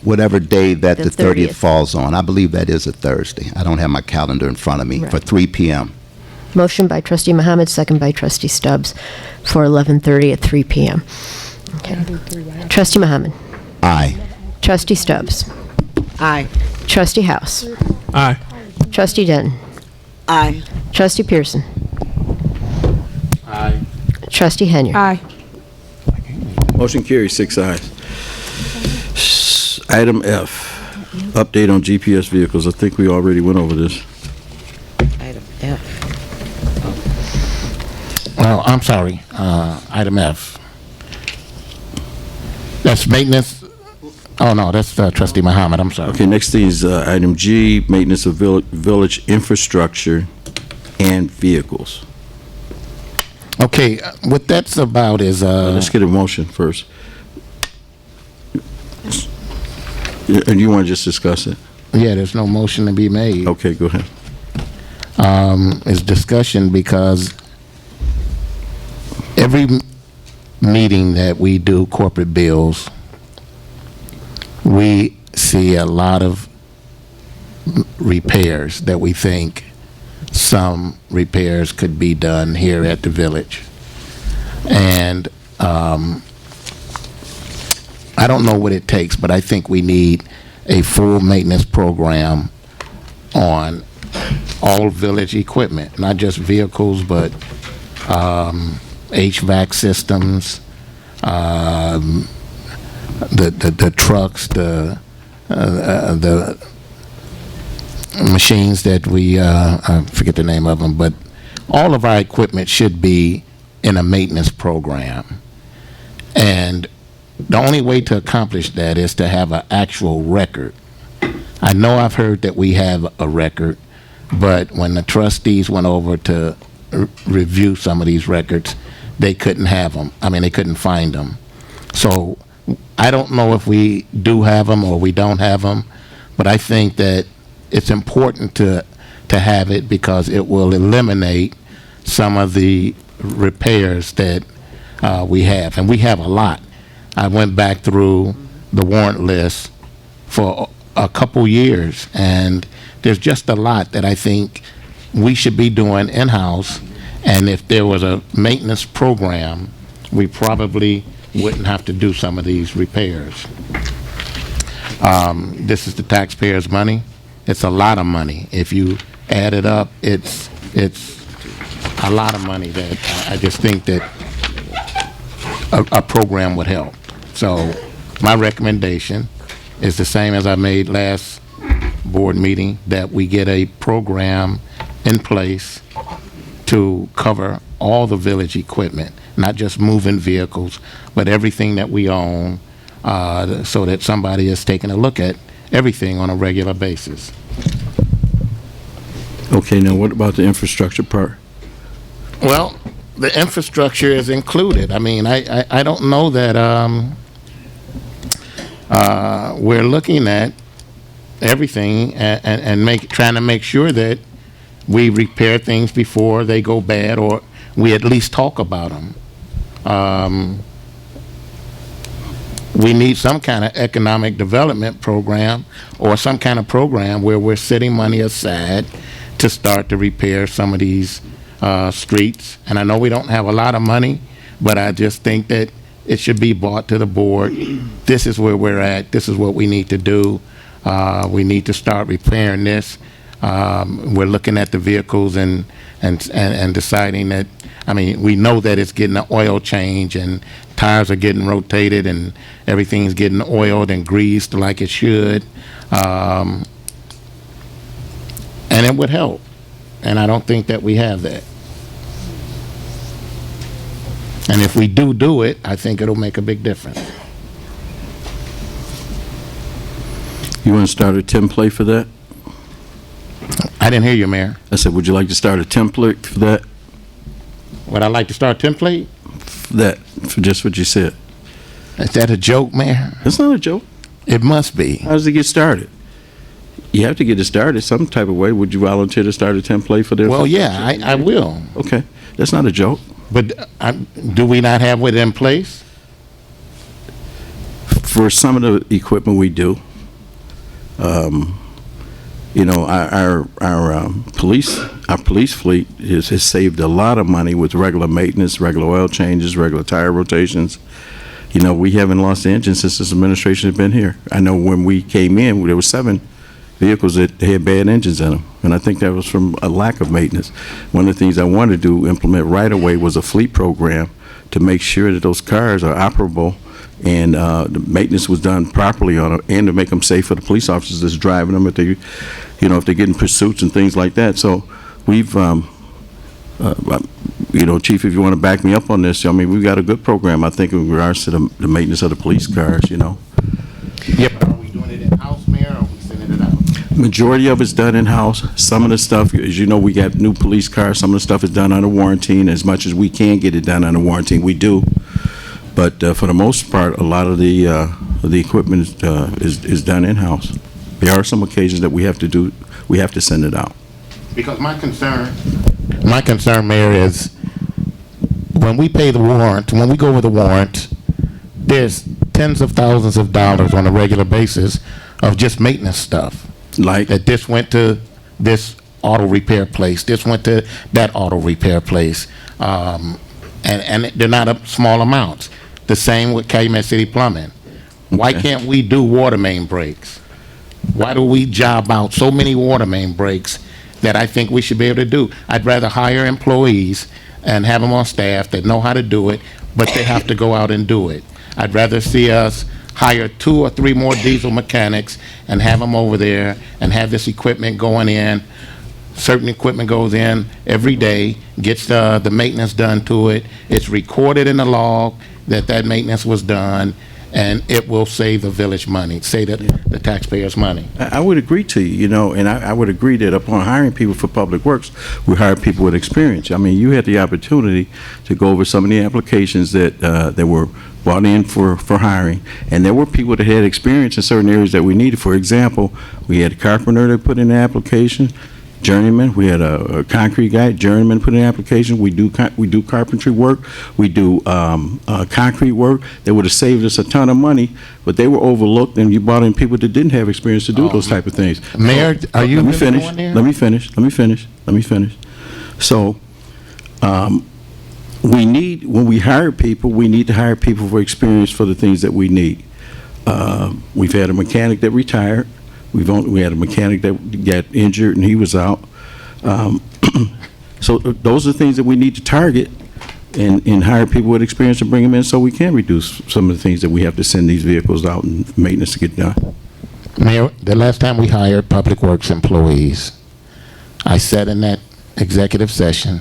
Whatever day that The the 30th 30th. falls on. I believe that is a Thursday. I don't have my calendar in front of me. For 3 p.m. Motion by trustee Mohammed, second by trustee Stubbs for 11:30 at 3 p.m. Okay. Trustee Mohammed. Aye. Trustee Stubbs. Aye. Trustee House. Aye. Trustee Denton. Aye. Trustee Pearson. Aye. Trustee Henyard. Aye. Motion carries, 6 ayes. Item F, update on GPS vehicles. I think we already went over this. Item F. Well, I'm sorry, item F. That's maintenance, oh no, that's trustee Muhammad, I'm sorry. Okay, next thing is item G, maintenance of village infrastructure and vehicles. Okay, what that's about is, Let's get a motion first. And you want to just discuss it? yeah, there's no motion to be made. Okay, go ahead. Is discussion because every meeting that we do corporate bills, we see a lot of repairs that we think some repairs could be done here at the village. And I don't know what it takes, but I think we need a full maintenance program on all village equipment, not just vehicles, but HVAC systems, the trucks, the machines that we, I forget the name of them, but all of our equipment should be in a maintenance program. And the only way to accomplish that is to have an actual record. I know I've heard that we have a record, but when the trustees went over to review some of these records, they couldn't have them. I mean, they couldn't find them. So I don't know if we do have them or we don't have them, but I think that it's important to have it because it will eliminate some of the repairs that we have, and we have a lot. I went back through the warrant list for a couple years, and there's just a lot that I think we should be doing in-house, and if there was a maintenance program, we probably wouldn't have to do some of these repairs. This is the taxpayers' money. It's a lot of money. If you add it up, it's a lot of money that I just think that a program would help. So my recommendation is the same as I made last board meeting, that we get a program in place to cover all the village equipment, not just moving vehicles, but everything that we own, so that somebody is taking a look at everything on a regular basis. Okay, now what about the infrastructure part? Well, the infrastructure is included. I mean, I don't know that we're looking at everything and trying to make sure that we repair things before they go bad, or we at least talk about them. We need some kind of economic development program or some kind of program where we're setting money aside to start to repair some of these streets. And I know we don't have a lot of money, but I just think that it should be brought to the board. This is where we're at. This is what we need to do. We need to start repairing this. We're looking at the vehicles and deciding that, I mean, we know that it's getting an oil change and tires are getting rotated and everything's getting oiled and greased like it should. And it would help. And I don't think that we have that. And if we do it, I think it'll make a big difference. You want to start a template for that? I didn't hear you, Mayor. I said, would you like to start a template for that? Would I like to start a template? For just what you said. Is that a joke, Mayor? It's not a joke. It must be. How does it get started? You have to get it started some type of way. Would you volunteer to start a template for this? Well, yeah, I will. Okay, that's not a joke. But do we not have it in place? For some of the equipment we do. You know, our police fleet has saved a lot of money with regular maintenance, regular oil changes, regular tire rotations. You know, we haven't lost the engine since this administration has been here. I know when we came in, there were 7 vehicles that had bad engines in them, and I think that was from a lack of maintenance. One of the things I wanted to implement right away was a fleet program to make sure that those cars are operable and the maintenance was done properly on it, and to make them safe for the police officers that's driving them if they, you know, if they're getting pursuits and things like that. So we've, you know, Chief, if you want to back me up on this, I mean, we've got a good program, I think, in regards to the maintenance of the police cars, you know. Yep. Are we doing it in-house, Mayor, or are we sending it out? Majority of it's done in-house. Some of the stuff, as you know, we got new police cars. Some of the stuff is done under warranty, and as much as we can get it done under warranty, we do. But for the most part, a lot of the equipment is done in-house. There are some occasions that we have to send it out. Because my concern, Mayor, is when we pay the warrant, when we go with the warrant, there's tens of thousands of dollars on a regular basis of just maintenance stuff. Like? That this went to this auto repair place, this went to that auto repair place. And they're not small amounts. The same with Calumet City Plumbing. Why can't we do water main breaks? Why do we job out so many water main breaks that I think we should be able to do? I'd rather hire employees and have them on staff that know how to do it, but they have to go out and do it. I'd rather see us hire 2 or 3 more diesel mechanics and have them over there and have this equipment going in. Certain equipment goes in every day, gets the maintenance done to it. It's recorded in the log that maintenance was done, and it will save the village money, save the taxpayers' money. I would agree to you, you know, and I would agree that upon hiring people for public works, we hire people with experience. I mean, you had the opportunity to go over some of the applications that were brought in for hiring, and there were people that had experience in certain areas that we needed. For example, we had a carpenter that put in an application, journeyman. We had a concrete guy, journeyman, put in an application. We do carpentry work. We do concrete work. They would have saved us a ton of money, but they were overlooked, and you brought in people that didn't have experience to do those type of things. Mayor, are you Let me finish. going there? Let me finish. So, when we hire people, we need to hire people for experience for the things that we need. We've had a mechanic that retired. We had a mechanic that got injured and he was out. So those are things that we need to target and hire people with experience and bring them in so we can reduce some of the things that we have to send these vehicles out and maintenance to get done. Mayor, the last time we hired public works employees, I sat in that executive session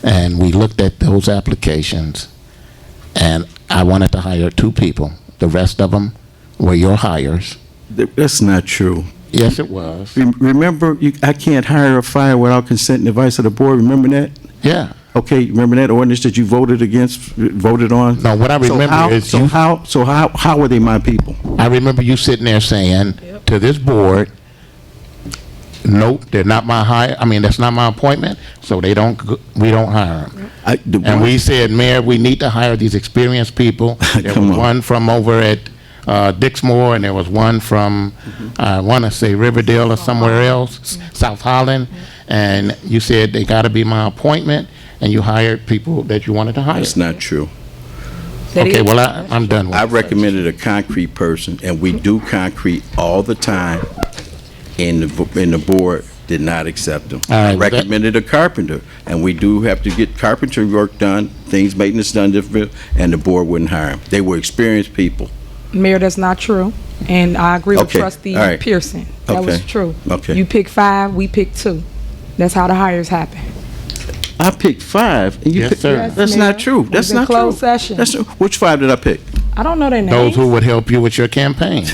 and we looked at those applications, and I wanted to hire 2 people. The rest of them were your hires. That's not true. Yes, it was. Remember, I can't hire a fire without consent and advice of the board. Remember that? Yeah. Okay, remember that ordinance that you voted on? No, what I remember is So how were they my people? I remember you sitting there saying to this board, nope, they're not my hire, that's not my appointment, so we don't hire them. And we said, Mayor, we need to hire these experienced people. There was one from over at Dixmoor, and there was one from, I want to say Riverdale or somewhere else, South Holland, and you said they got to be my appointment, and you hired people that you wanted to hire. That's not true. Okay, well, I'm done with I it. recommended a concrete person, and we do concrete all the time, and the board did not accept them. All right, I recommended a carpenter, and we do have to get carpentry work done, maintenance done different, and the board wouldn't hire them. They were experienced people. Mayor, that's not true. And I agree with Okay, Trustee all right. Pearson. That was Okay, true. okay. You pick 5, we pick 2. That's how the hires happen. I picked 5, and you Yes, picked... sir. Yes, That's Mayor. not true. It That's was in not true. closed session. Which 5 did I pick? I don't know their names. Those who would help you with your campaign.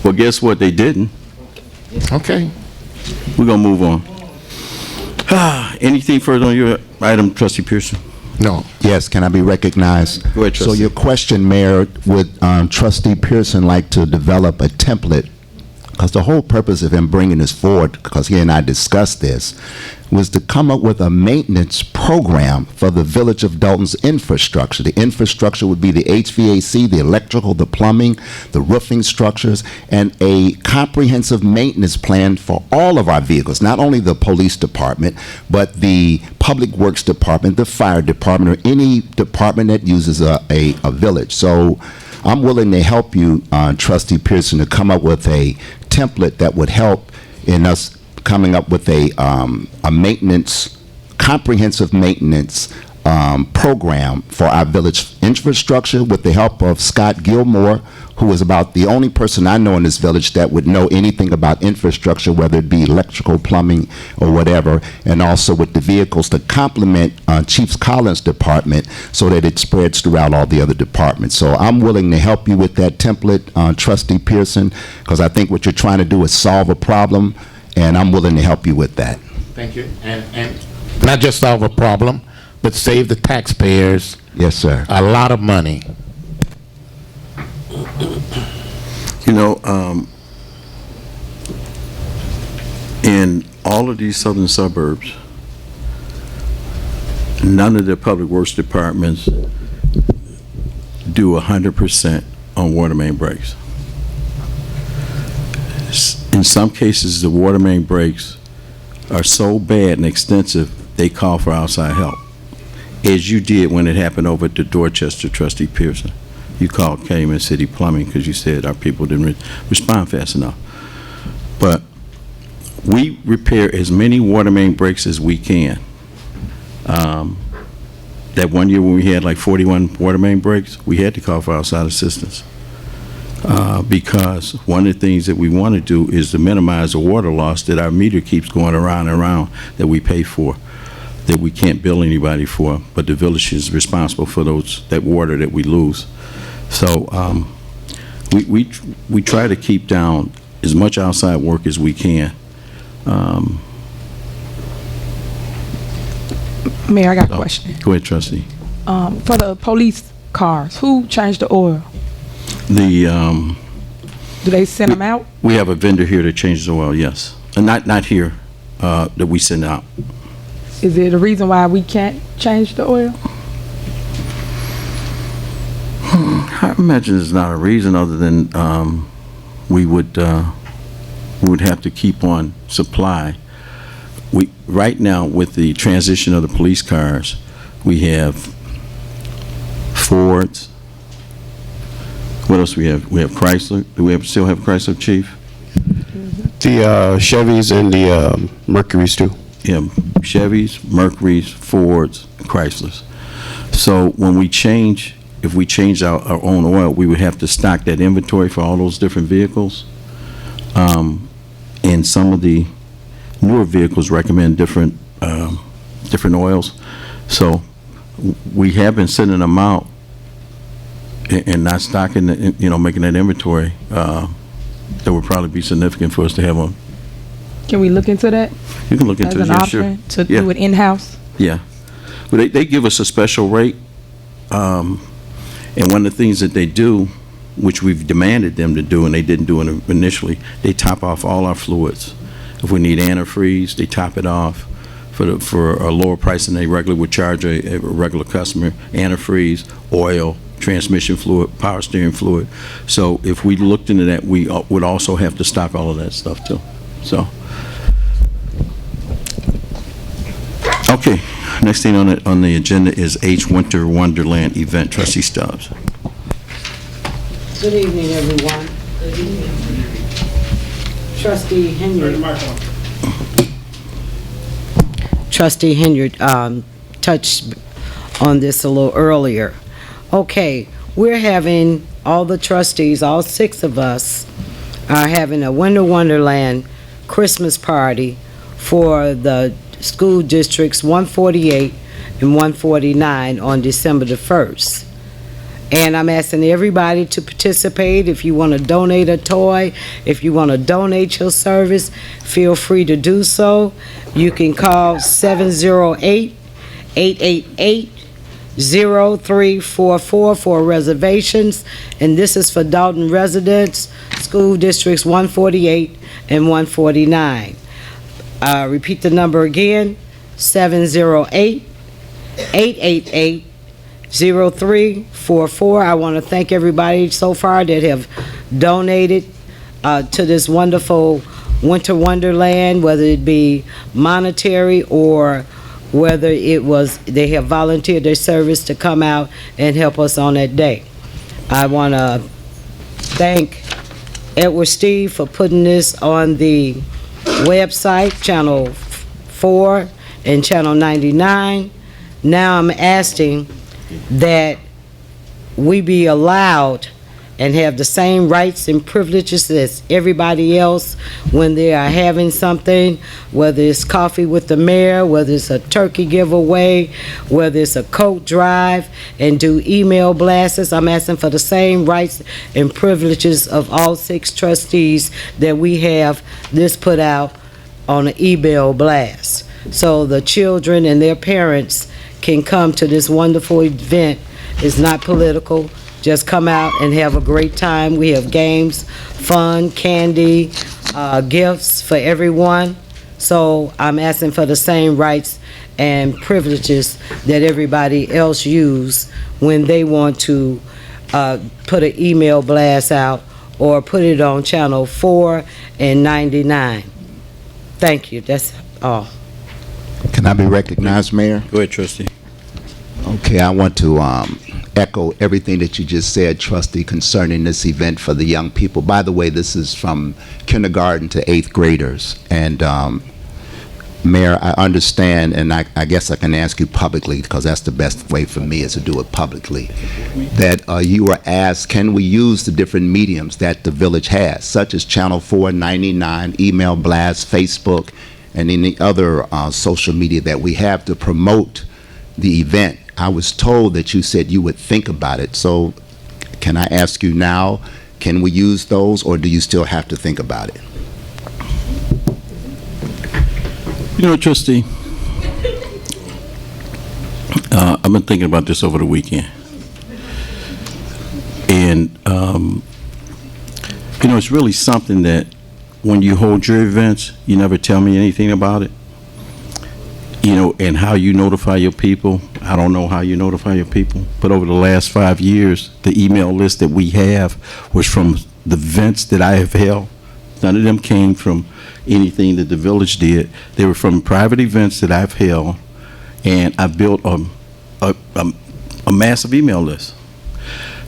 Well, guess what? They didn't. Okay. We're going to move on. Anything further on your item, Trustee Pearson? No. Yes, can I be recognized? Go ahead, So trustee. your question, Mayor, would Trustee Pearson like to develop a template? Because the whole purpose of him bringing this forward, because he and I discussed this, was to come up with a maintenance program for the Village of Dalton's infrastructure. The infrastructure would be the HVAC, the electrical, the plumbing, the roofing structures, and a comprehensive maintenance plan for all of our vehicles, not only the police department, but the public works department, the fire department, or any department that uses a village. So I'm willing to help you, Trustee Pearson, to come up with a template that would help in us coming up with a maintenance, comprehensive maintenance program for our village infrastructure with the help of Scott Gilmore, who is about the only person I know in this village that would know anything about infrastructure, whether it be electrical, plumbing, or whatever, and also with the vehicles to complement Chief Collins' department so that it spreads throughout all the other departments. So I'm willing to help you with that template, Trustee Pearson, because I think what you're trying to do is solve a problem, and I'm willing to help you with that. Thank you. And not just solve a problem, but save the taxpayers Yes, sir. a lot of money. You know, in all of these southern suburbs, none of the public works departments do 100% on water main breaks. In some cases, the water main breaks are so bad and extensive, they call for outside help, as you did when it happened over at the Dorchester, Trustee Pearson. You called Calumet City Plumbing because you said our people didn't respond fast enough. But we repair as many water main breaks as we can. That one year when we had like 41 water main breaks, we had to call for outside assistance. Because one of the things that we want to do is to minimize the water loss that our meter keeps going around and around that we pay for, that we can't bill anybody for, but the village is responsible for that water that we lose. So we try to keep down as much outside work as we can. Mayor, I got a question. Go ahead, Trustee. For the police cars, who changed the oil? Do they send them out? We have a vendor here that changes the oil, yes. And not here, that we send out. Is there a reason why we can't change the oil? I imagine there's not a reason other than we would have to keep on supply. Right now, with the transition of the police cars, we have Fords. What else we have? We have Chrysler. Do we still have Chrysler, Chief? The Chevys and the Mercurys too. Yeah, Chevys, Mercurys, Fords, Chryslers. So when we change, if we change our own oil, we would have to stock that inventory for all those different vehicles. And some of the newer vehicles recommend different oils. So we have been sending them out and not stocking, making that inventory. That would probably be significant for us to have Can we look into that You can look as into it, an yeah, sure. option to Yeah. do it in-house? Yeah. Well, they give us a special rate, and one of the things that they do, which we've demanded them to do, and they didn't do it initially, they top off all our fluids. If we need antifreeze, they top it off for a lower price than they regularly would charge a regular customer. Antifreeze, oil, transmission fluid, power steering fluid. So if we looked into that, we would also have to stock all of that stuff too. So, okay. Next thing on the agenda is H Winter Wonderland event. Trustee Stubbs. Good evening, everyone. Good evening. Trustee Henry. Trustee Henry touched on this a little earlier. Okay, we're having, all the trustees, all 6 of us, are having a Winter Wonderland Christmas party for the school districts 148 and 149 on December the 1st. And I'm asking everybody to participate. If you want to donate a toy, if you want to donate your service, feel free to do so. You can call 708-888-0344 for reservations. And this is for Dalton residents, school districts 148 and 149. Repeat the number again, 708-888-0344. I want to thank everybody so far that have donated to this wonderful Winter Wonderland, whether it be monetary or whether it was they have volunteered their service to come out and help us on that day. I want to thank Edward Steve for putting this on the website, Channel 4 and Channel 99. Now I'm asking that we be allowed and have the same rights and privileges as everybody else when they are having something, whether it's coffee with the mayor, whether it's a turkey giveaway, whether it's a coat drive, and do email blasts. I'm asking for the same rights and privileges of all 6 trustees that we have this put out on an email blast. So the children and their parents can come to this wonderful event. It's not political. Just come out and have a great time. We have games, fun, candy, gifts for everyone. So I'm asking for the same rights and privileges that everybody else use when they want to put an email blast out or put it on Channel 4 and 99. Thank you. That's all. Can I be recognized, Mayor? Go ahead, trustee. Okay, I want to echo everything that you just said, trustee, concerning this event for the young people. By the way, this is from kindergarten to 8th graders. And Mayor, I understand, and I guess I can ask you publicly, because that's the best way for me, is to do it publicly, that you were asked, can we use the different mediums that the village has, such as Channel 4, 99, email blast, Facebook, and any other social media that we have to promote the event. I was told that you said you would think about it. So can I ask you now, can we use those, or do you still have to think about it? You know, trustee, I've been thinking about this over the weekend. And, you know, it's really something that when you hold your events, you never tell me anything about it. You know, and how you notify your people, I don't know how you notify your people, but over the last 5 years, the email list that we have was from the events that I have held. None of them came from anything that the village did. They were from private events that I've held, and I built a massive email list.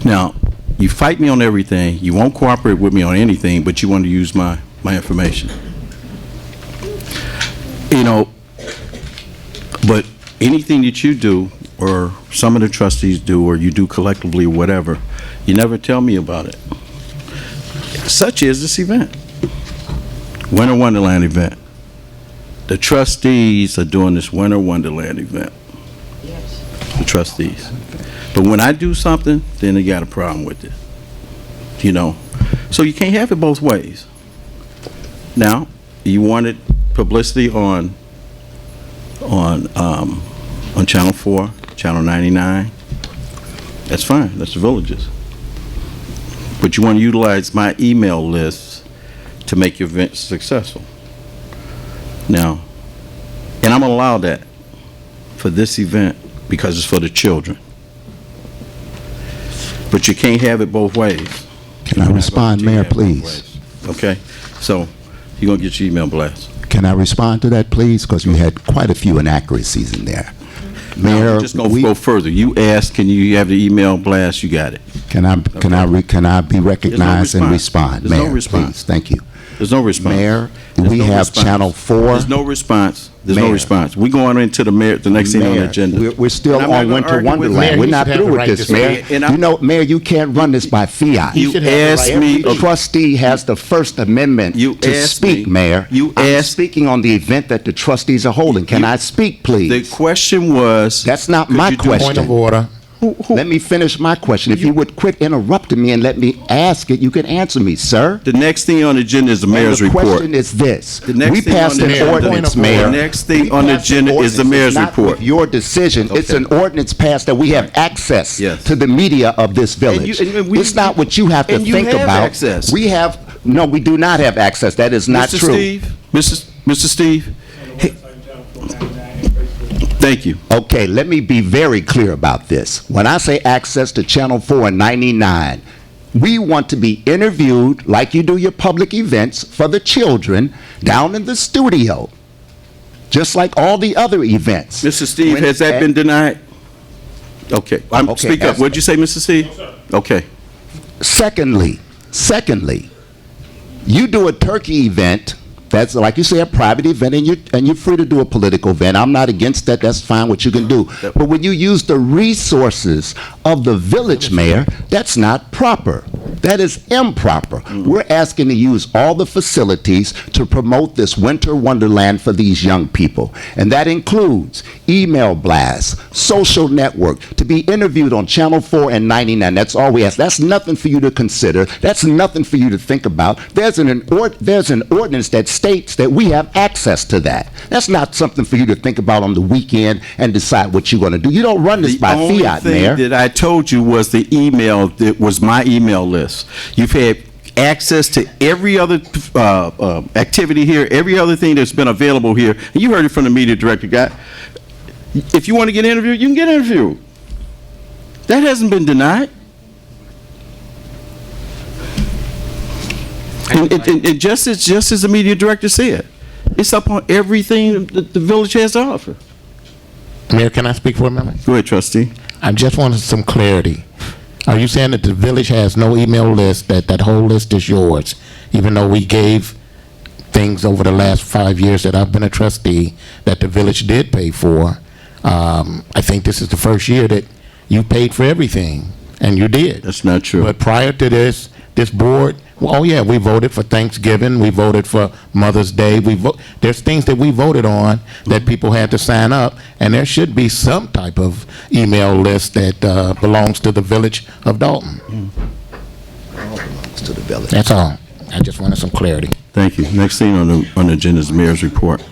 Now, you fight me on everything, you won't cooperate with me on anything, but you want to use my information. You know, but anything that you do, or some of the trustees do, or you do collectively, or whatever, you never tell me about it. Such is this event, Winter Wonderland event. The trustees are doing this Winter Wonderland event. Yes. The trustees. But when I do something, then they got a problem with it. You know? So you can't have it both ways. Now, you wanted publicity on Channel 4, Channel 99, that's fine, that's the Villages. But you want to utilize my email list to make your event successful. Now, and I'm going to allow that for this event because it's for the children. But you can't have it both ways. Can I respond, Mayor, please? Okay, so you're going to get your email blast. Can I respond to that, please? Because you had quite a few inaccuracies in there. Mayor, I'm just going to go further. You asked, can you have the email blast? You got it. Can I be recognized and respond? There's no Mayor, response. please. Thank you. There's no response. Mayor, There's we no have response. Channel 4. There's no response. There's no Mayor. response. We're going into the next thing on the Mayor, agenda. We're still And I'm on not Winter gonna argue with Wonderland. Mayor. We're He not should have through the with right this, to Mayor. speak. And I'm- You know, Mayor, you can't run this by fiat. You asked me. Every trustee has the First Amendment You to asked speak, me. Mayor. You I'm asked- speaking on the event that the trustees are holding. Can I speak, please? The question was. That's not could my you do- question. Point of order. Let me finish my question. If you would quit interrupting me and let me ask it, you can answer me, sir. The next thing on the agenda is the mayor's And the report. question is this. The next We thing passed on the an agenda- ordinance, The Mayor. next thing We on the passed an agenda is the ordinance. mayor's It's not report. with your decision. It's Okay. an ordinance passed that we have access Yes. to the media of this village. and we- It's not what you have to and you think have about. access. We have, no, we do not have access. That is not Mr. true. Steve, Mr. Steve, thank you. Okay, let me be very clear about this. When I say access to Channel 4 and 99, we want to be interviewed like you do your public events for the children down in the studio, just like all the other events. Mr. Steve, When- has that been denied? Okay, Okay, speak up. What'd you say, Mr. Steve? Okay. Secondly, you do a turkey event. That's, like you say, a private event, and you're free to do a political event. I'm not against that. That's fine, what you can do. But when you use the resources of the village, Mayor, that's not proper. That is improper. We're asking to use all the facilities to promote this winter wonderland for these young people. And that includes email blasts, social network, to be interviewed on Channel 4 and 99. That's all we ask. That's nothing for you to consider. That's nothing for you to think about. There's an ordinance that states that we have access to that. That's not something for you to think about on the weekend and decide what you're going to do. You don't run this by fiat, The Mayor. only thing that I told you was the email, that was my email list. You've had access to every other activity here, every other thing that's been available here. And you heard it from the media director guy. If you want to get interviewed, you can get interviewed. That hasn't been denied. And just as the media director said, it's up on everything that the village has to offer. Mayor, can I speak for a minute? Go ahead, trustee. I just wanted some clarity. Are you saying that the village has no email list, that whole list is yours, even though we gave things over the last 5 years that I've been a trustee that the village did pay for? I think this is the first year that you paid for everything, and you did. That's not true. But prior to this board, well, oh yeah, we voted for Thanksgiving, we voted for Mother's Day, there's things that we voted on that people had to sign up, and there should be some type of email list that belongs to the village of Dalton. Belongs to the village. That's all. I just wanted some clarity. Thank you. Next thing on the agenda is the mayor's report.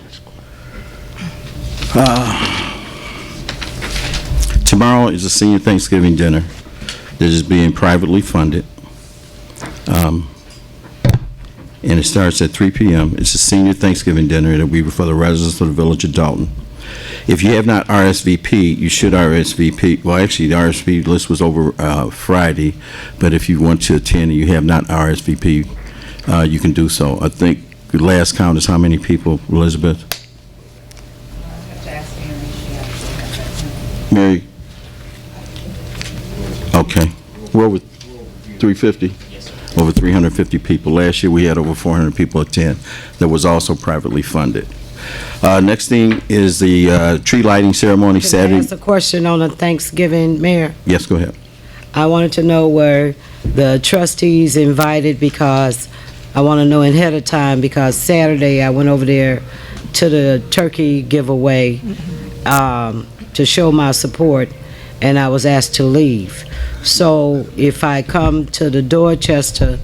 Tomorrow is a senior Thanksgiving dinner that is being privately funded. And it starts at 3 p.m. It's a senior Thanksgiving dinner that we for the residents of the village of Dalton. If you have not RSVP, you should RSVP. Well, actually, the RSVP list was over Friday, but if you want to attend and you have not RSVP, you can do so. I think the last count is how many people, Elizabeth? Mary? Okay. We're over 350? Over 350 people. Last year, we had over 400 people attend. That was also privately funded. Next thing is the tree lighting ceremony Can I Saturday. ask a question on the Thanksgiving, Mayor? Yes, go ahead. I wanted to know were the trustees invited, because I want to know ahead of time, because Saturday I went over there to the turkey giveaway to show my support, and I was asked to leave. So if I come to the Dorchester,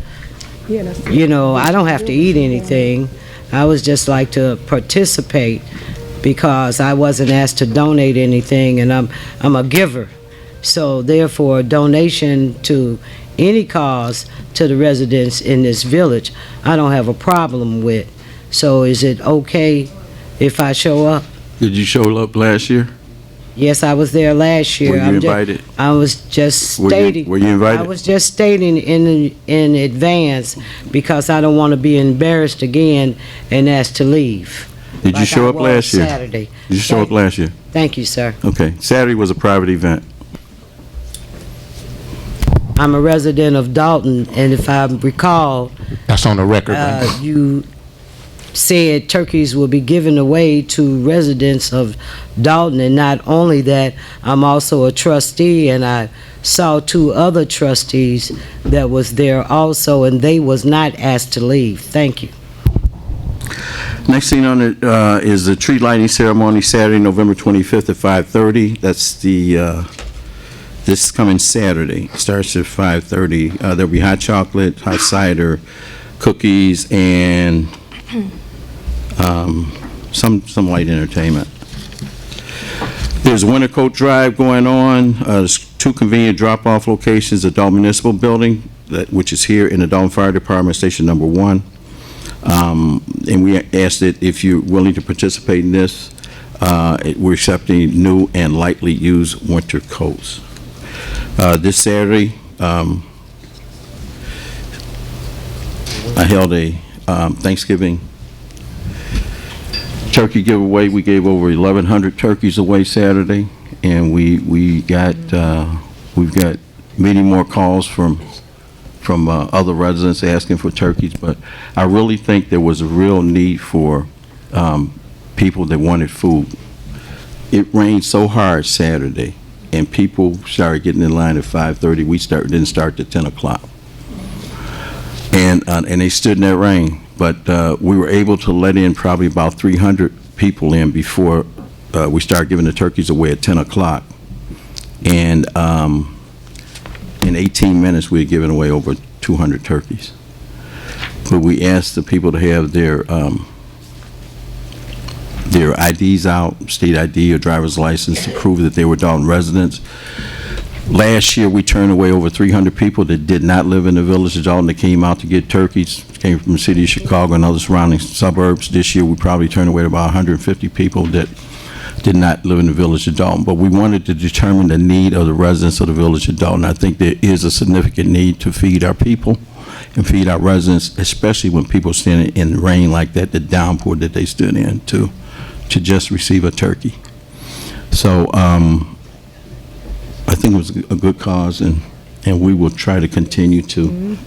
you know, I don't have to eat anything. I would just like to participate because I wasn't asked to donate anything, and I'm a giver. So therefore, donation to any cause to the residents in this village, I don't have a problem with. So is it okay if I show up? Did you show up last year? Yes, I was there last year. Were you invited? I was just stating. Were you invited? I was just stating in advance because I don't want to be embarrassed again and asked to leave. Did you show up last year? Saturday. Did you show up last year? Thank you, sir. Okay. Saturday was a private event. I'm a resident of Dalton, and if I recall, That's on the record. Brenda. you said turkeys will be given away to residents of Dalton, and not only that, I'm also a trustee, and I saw 2 other trustees that was there also, and they was not asked to leave. Thank you. Next thing on it is the tree lighting ceremony Saturday, November 25th at 5:30. That's this coming Saturday. Starts at 5:30. There'll be hot chocolate, hot cider, cookies, and some light entertainment. There's a winter coat drive going on. There's 2 convenient drop-off locations: the Dalton Municipal Building, which is here in the Dalton Fire Department, Station Number 1. And we asked that if you're willing to participate in this, we're accepting new and lightly used winter coats. This Saturday, I held a Thanksgiving turkey giveaway. We gave over 1,100 turkeys away Saturday, and we've got many more calls from other residents asking for turkeys. But I really think there was a real need for people that wanted food. It rained so hard Saturday, and people started getting in line at 5:30. We didn't start at 10 o'clock. And they stood in that rain. But we were able to let in probably about 300 people in before we started giving the turkeys away at 10 o'clock. And in 18 minutes, we had given away over 200 turkeys. But we asked the people to have their IDs out, state ID or driver's license, to prove that they were Dalton residents. Last year, we turned away over 300 people that did not live in the village of Dalton that came out to get turkeys, came from the city of Chicago and other surrounding suburbs. This year, we probably turned away about 150 people that did not live in the village of Dalton. But we wanted to determine the need of the residents of the village of Dalton. I think there is a significant need to feed our people and feed our residents, especially when people stand in the rain like that, the downpour that they stood in, to just receive a turkey. So I think it was a good cause, and we will try to continue to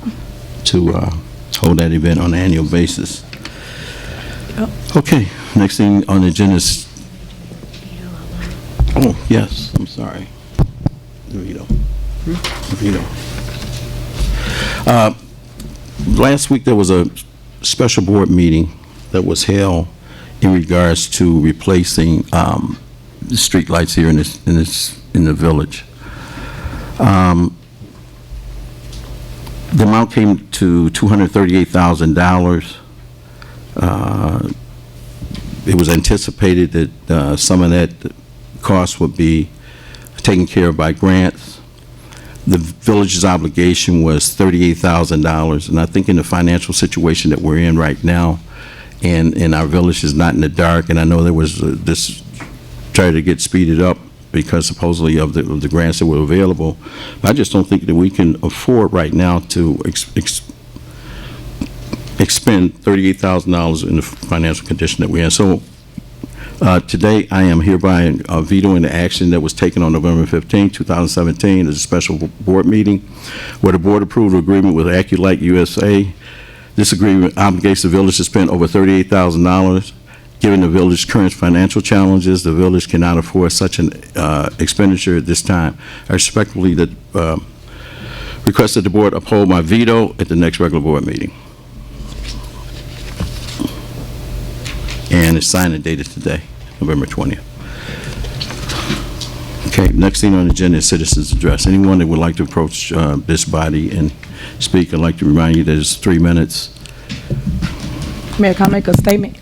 hold that event on an annual basis. Okay, next thing on the agenda is, oh, yes, I'm sorry. Vito. Last week there was a special board meeting that was held in regards to replacing the street lights here in the village. The amount came to $238,000. It was anticipated that some of that cost would be taken care of by grants. The village's obligation was $38,000, and I think in the financial situation that we're in right now, and our village is not in the dark, and I know there was this try to get speeded up because supposedly of the grants that were available. I just don't think that we can afford right now to expend $38,000 in the financial condition that we're in. So today I am hereby vetoing the action that was taken on November 15, 2017 as a special board meeting where the board approved an agreement with AccuLight USA. This agreement obligates the village to spend over $38,000. Given the village's current financial challenges, the village cannot afford such an expenditure at this time. I respectfully request that the board uphold my veto at the next regular board meeting. And it's signed and dated today, November 20th. Okay, next thing on the agenda is citizens' address. Anyone that would like to approach this body and speak, I'd like to remind you that it's 3 minutes. Mayor, can I make a statement?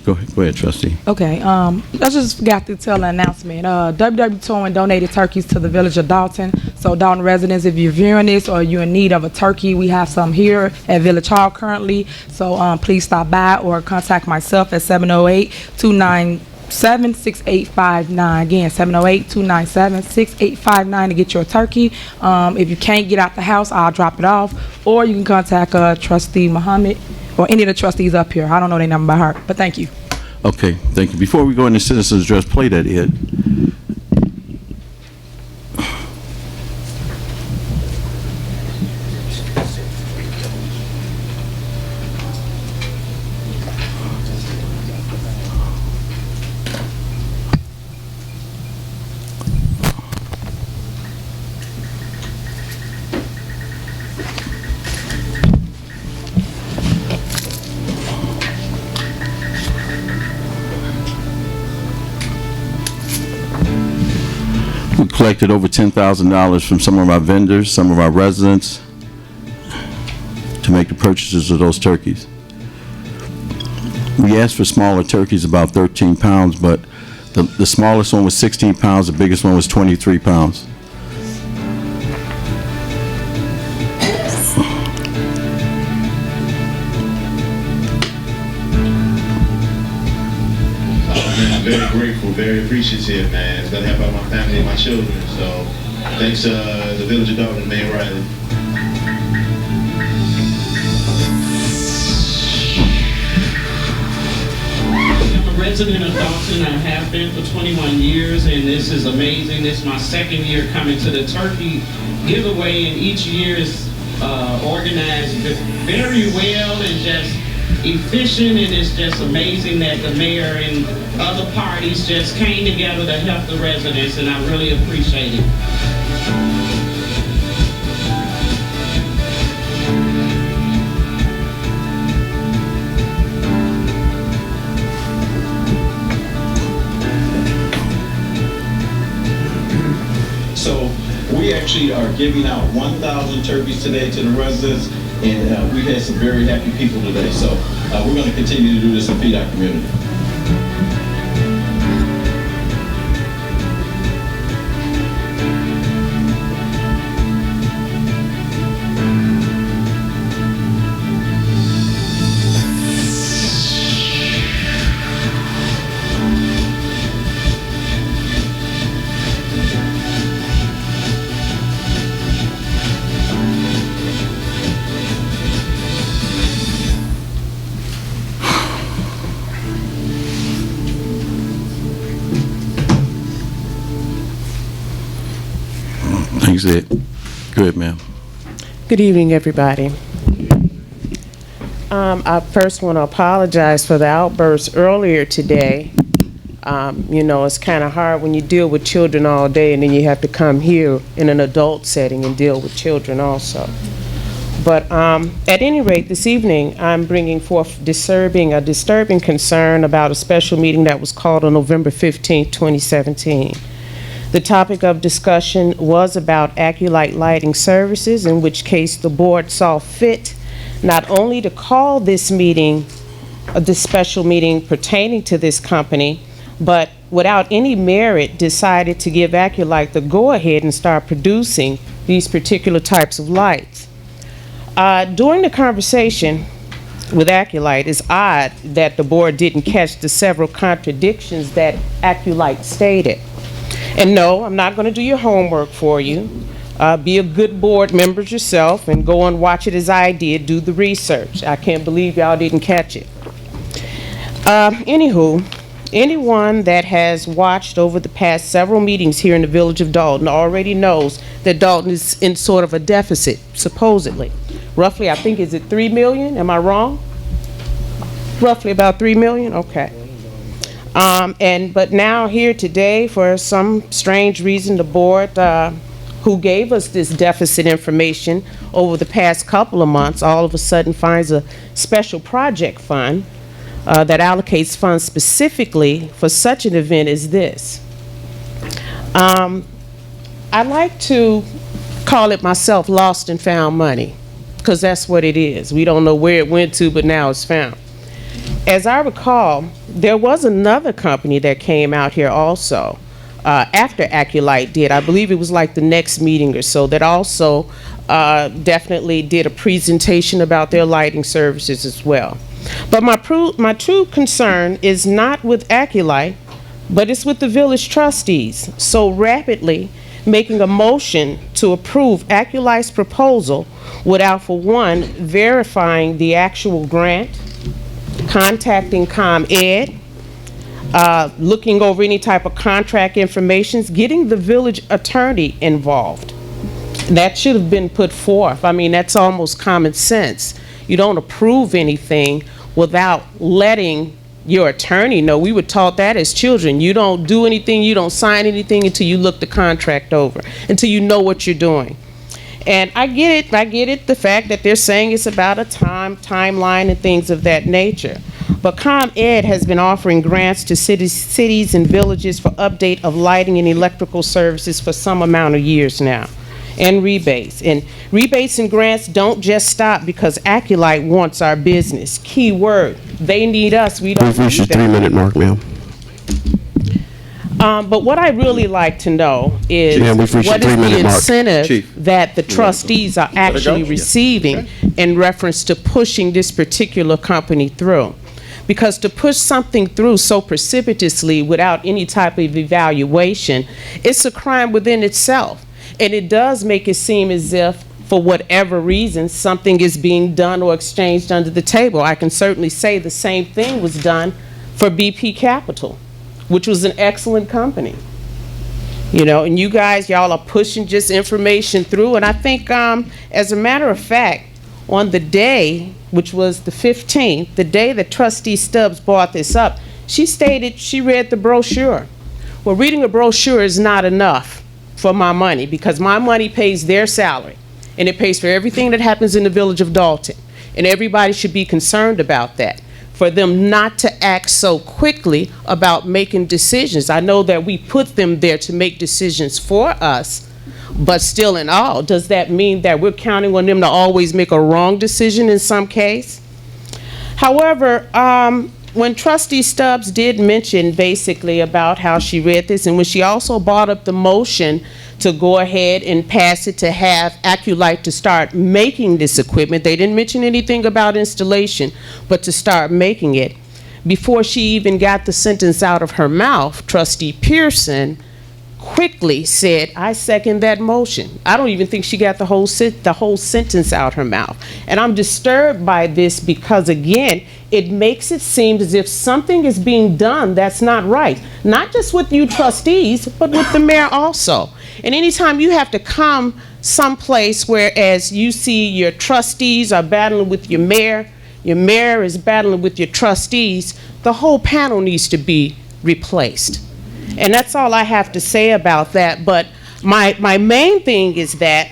Go ahead, trustee. Okay, I just forgot to tell an announcement. WW Towing donated turkeys to the village of Dalton. So Dalton residents, if you're viewing this or you're in need of a turkey, we have some here at Village Hall currently. So please stop by or contact myself at 708-297-6859. Again, 708-297-6859 to get your turkey. If you can't get out the house, I'll drop it off. Or you can contact Trustee Muhammad or any of the trustees up here. I don't know their number by heart, but thank you. Okay, thank you. Before we go into citizens' address, play that, Ed. We collected over $10,000 from some of our vendors, some of our residents, to make the purchases of those turkeys. We asked for smaller turkeys, about 13 pounds, but the smallest one was 16 pounds, the biggest one was 23 pounds. I'm very grateful, very appreciative, man. It's gonna help out my family and my children. So thanks the Village of Dalton, Mayor Riley. I'm a resident of Dalton. I have been for 21 years, and this is amazing. This is my second year coming to the turkey giveaway, and each year is organized very well and just efficient, and it's just amazing that the mayor and other parties just came together to help the residents, and I really appreciate it. So we actually are giving out 1,000 turkeys today to the residents, and we've had some very happy people today. So we're going to continue to do this and feed our community. Thanks, Ed. Go ahead, ma'am. Good evening, everybody. I first want to apologize for the outburst earlier today. You know, it's kind of hard when you deal with children all day and then you have to come here in an adult setting and deal with children also. But at any rate, this evening, I'm bringing forth a disturbing concern about a special meeting that was called on November 15, 2017. The topic of discussion was about Acculite Lighting Services, in which case the board saw fit not only to call this meeting, this special meeting pertaining to this company, but without any merit decided to give Acculite the go-ahead and start producing these particular types of lights. During the conversation with Acculite, it's odd that the board didn't catch the several contradictions that Acculite stated. And no, I'm not going to do your homework for you. Be a good board member yourself and go and watch it as I did, do the research. I can't believe y'all didn't catch it. Anywho, anyone that has watched over the past several meetings here in the village of Dalton already knows that Dalton is in sort of a deficit, supposedly. Roughly, I think, is it 3 million? Am I wrong? Roughly about 3 million? Okay. But now here today, for some strange reason, the board who gave us this deficit information over the past couple of months all of a sudden finds a special project fund that allocates funds specifically for such an event as this. I like to call it myself lost and found money, because that's what it is. We don't know where it went to, but now it's found. as I recall, there was another company that came out here also after Aculite did. I believe it was like the next meeting or so that also definitely did a presentation about their lighting services as well. But my true concern is not with Aculite, but it's with the village trustees so rapidly making a motion to approve Aculite's proposal without, for one, verifying the actual grant, contacting ComEd, looking over any type of contract information, getting the village attorney involved. That should have been put forth. I mean, that's almost common sense. You don't approve anything without letting your attorney know. We were taught that as children. You don't do anything, you don't sign anything until you look the contract over, until you know what you're doing. And I get it, the fact that they're saying it's about a timeline and things of that nature. But ComEd has been offering grants to cities and villages for update of lighting and electrical services for some amount of years now. And rebates. And rebates and grants don't just stop because Aculite wants our business. Key word, they need us, we don't We've reached need the them. 3-minute mark, ma'am. But what I really like to know is Yeah, we've reached what the is the 3-minute mark. incentive Chief. that the trustees are actually receiving in reference to pushing this particular company through? Because to push something through so precipitously without any type of evaluation, it's a crime within itself. And it does make it seem as if, for whatever reason, something is being done or exchanged under the table. I can certainly say the same thing was done for BP Capital, which was an excellent company. You know, and you guys, y'all are pushing just information through. And I think, as a matter of fact, on the day, which was the 15th, the day that Trustee Stubbs brought this up, she stated she read the brochure. Well, reading a brochure is not enough for my money, because my money pays their salary, and it pays for everything that happens in the village of Dalton. And everybody should be concerned about that. For them not to act so quickly about making decisions. I know that we put them there to make decisions for us, but still in all, does that mean that we're counting on them to always make a wrong decision in some case? However, when Trustee Stubbs did mention basically about how she read this, and when she also brought up the motion to go ahead and pass it to have Aculite to start making this equipment, they didn't mention anything about installation, but to start making it. Before she even got the sentence out of her mouth, Trustee Pearson quickly said, I second that motion. I don't even think she got the whole sentence out her mouth. And I'm disturbed by this because, again, it makes it seem as if something is being done that's not right. Not just with you trustees, but with the mayor also. And anytime you have to come someplace whereas you see your trustees are battling with your mayor is battling with your trustees, the whole panel needs to be replaced. And that's all I have to say about that. But my main thing is that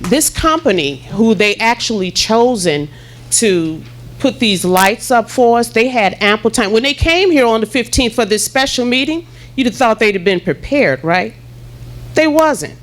this company, who they actually chosen to put these lights up for us, they had ample time. When they came here on the 15th for this special meeting, you'd have thought they'd have been prepared, right? They wasn't.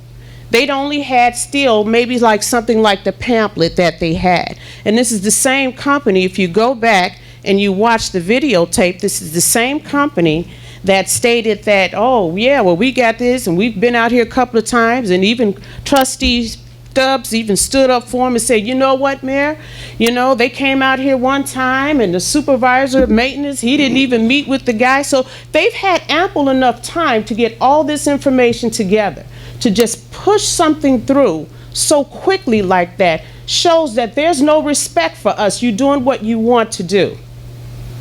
They'd only had still maybe like something like the pamphlet that they had. And this is the same company, if you go back and you watch the videotape, this is the same company that stated that, oh, yeah, well, we got this, and we've been out here a couple of times, and even Trustee Stubbs even stood up for him and said, you know what, Mayor? You know, they came out here one time, and the supervisor of maintenance, he didn't even meet with the guy. So they've had ample enough time to get all this information together. To just push something through so quickly like that shows that there's no respect for us. You're doing what you want to do.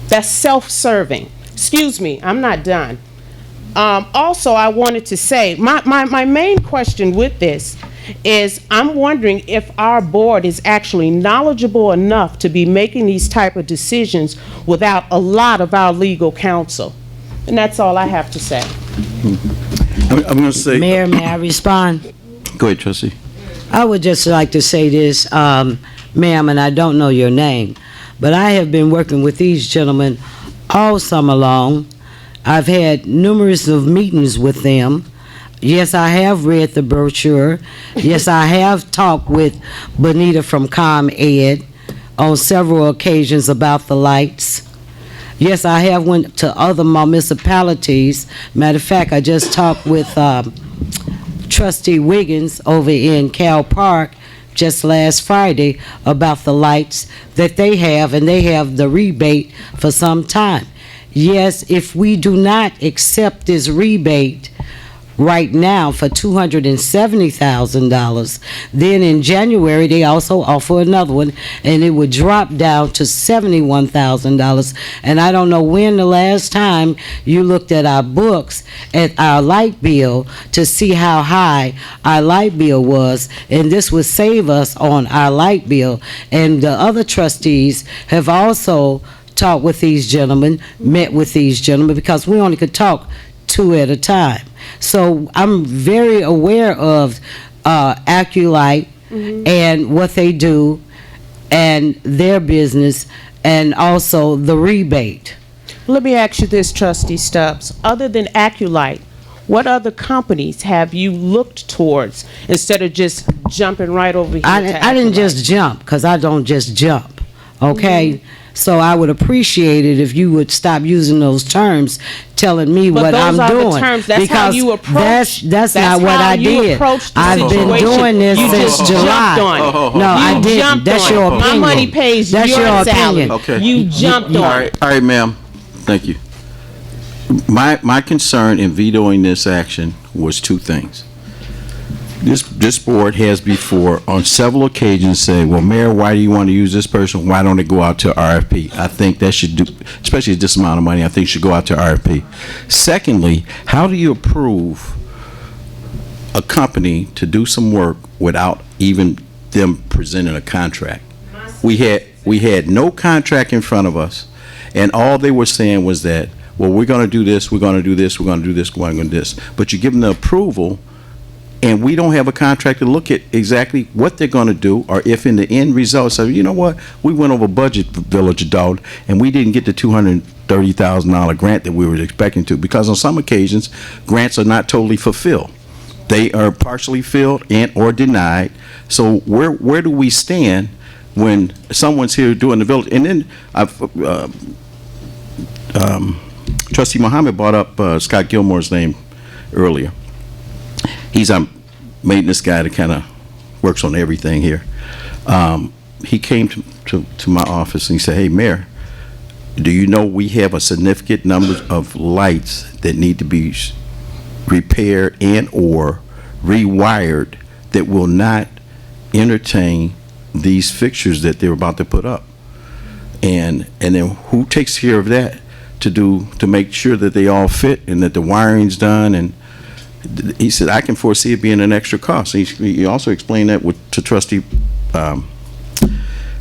That's self-serving. Excuse me, I'm not done. Also, I wanted to say, my main question with this is I'm wondering if our board is actually knowledgeable enough to be making these type of decisions without a lot of our legal counsel. And that's all I have to say. I'm going to say... Mayor, may I respond? Go ahead, Trustee. I would just like to say this, ma'am, and I don't know your name, but I have been working with these gentlemen all summer long. I've had numerous of meetings with them. Yes, I have read the brochure. Yes, I have talked with Bonita from ComEd on several occasions about the lights. Yes, I have went to other municipalities. Matter of fact, I just talked with Trustee Wiggins over in Cal Park just last Friday about the lights that they have, and they have the rebate for some time. Yes, if we do not accept this rebate right now for $270,000, then in January they also offer another one, and it would drop down to $71,000. And I don't know when the last time you looked at our books at our light bill to see how high our light bill was, and this would save us on our light bill. And the other trustees have also talked with these gentlemen, met with these gentlemen, because we only could talk two at a time. So I'm very aware of Aculite and what they do and their business, and also the rebate. Let me ask you this, Trustee Stubbs. Other than Aculite, what other companies have you looked towards instead of just jumping right over here? I didn't just jump, because I don't just jump, okay? So I would appreciate it if you would stop using those terms, telling me what I'm doing. But those are the terms. That's how you approach. That's not what I did. I've been doing this since July. No, I didn't. That's your opinion. My money pays That's your your salary. opinion. Okay. You jumped on it. All right, ma'am. Thank you. My concern in vetoing this action was two things. This board has before, on several occasions, said, well, Mayor, why do you want to use this person? Why don't it go out to RFP? I think that should do, especially this amount of money, I think should go out to RFP. Secondly, how do you approve a company to do some work without even them presenting a contract? We had no contract in front of us, and all they were saying was that, well, we're going to do this, we're going to do this, we're going to do this, we're going to do this. But you give them the approval, and we don't have a contract to look at exactly what they're going to do, or if in the end result, say, you know what, we went over budget for Village of Dalton, and we didn't get the $230,000 grant that we were expecting to, because on some occasions, grants are not totally fulfilled. They are partially filled and or denied. So where do we stand when someone's here doing the village? And then Trustee Muhammad brought up Scott Gilmore's name earlier. He's a maintenance guy that kind of works on everything here. He came to my office and he said, hey, Mayor, do you know we have a significant number of lights that need to be repaired and or rewired that will not entertain these fixtures that they're about to put up? And then who takes care of that to make sure that they all fit and that the wiring's done? And he said, I can foresee it being an extra cost. He also explained that to Trustee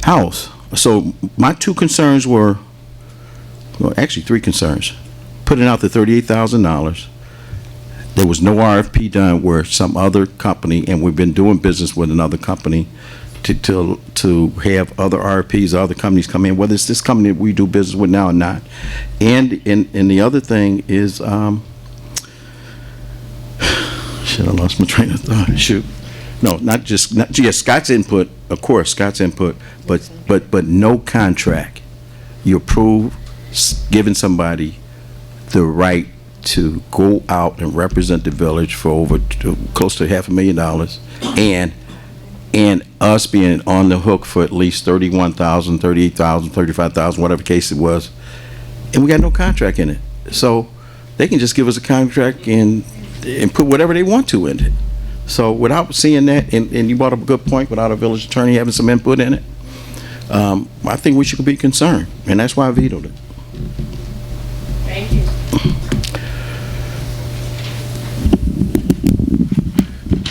House. So my two concerns were, well, actually three concerns. Putting out the $38,000. There was no RFP done where some other company, and we've been doing business with another company to have other RFPs, other companies come in, whether it's this company that we do business with now or not. And the other thing is, shit, I lost my train of thought. Shoot. No, yes, Scott's input, of course, Scott's input, but no contract. You approve giving somebody the right to go out and represent the village for over close to $500,000, and us being on the hook for at least $31,000, $38,000, $35,000, whatever case it was, and we got no contract in it. So they can just give us a contract and put whatever they want to in it. So without seeing that, and you brought up a good point, without a village attorney having some input in it, I think we should be concerned, and that's why I vetoed it. Thank you.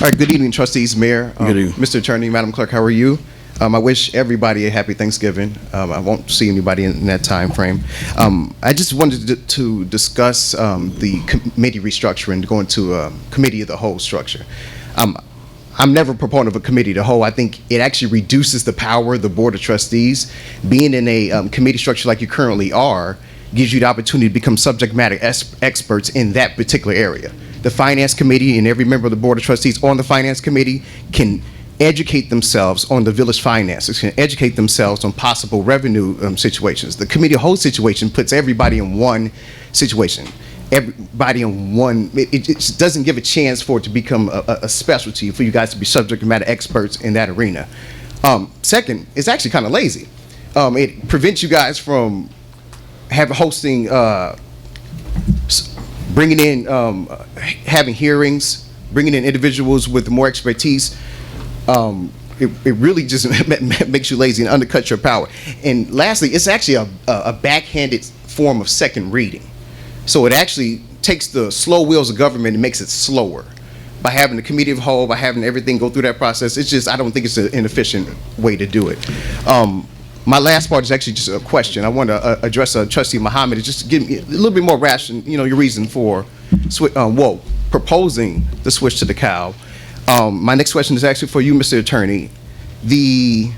All right, good evening, trustees, Mayor, Good evening. Mr. Attorney, Madam Clerk, how are you? I wish everybody a happy Thanksgiving. I won't see anybody in that time frame. I just wanted to discuss the committee restructuring, going to a committee of the whole structure. I'm never a proponent of a committee of the whole. I think it actually reduces the power of the Board of Trustees. Being in a committee structure like you currently are gives you the opportunity to become subject matter experts in that particular area. The Finance Committee and every member of the Board of Trustees on the Finance Committee can educate themselves on the village finances, can educate themselves on possible revenue situations. The committee of whole situation puts everybody in one situation. Everybody in one, it just doesn't give a chance for it to become a specialty, for you guys to be subject matter experts in that arena. Second, it's actually kind of lazy. It prevents you guys from hosting, bringing in, having hearings, bringing in individuals with more expertise. It really just makes you lazy and undercuts your power. And lastly, it's actually a backhanded form of second reading. So it actually takes the slow wheels of government and makes it slower. By having the committee of whole, by having everything go through that process, it's just, I don't think it's an efficient way to do it. My last part is actually just a question. I want to address Trustee Muhammad, just to give me a little bit more ration, your reason for proposing the switch to the cow. My next question is actually for you, Mr. Attorney. The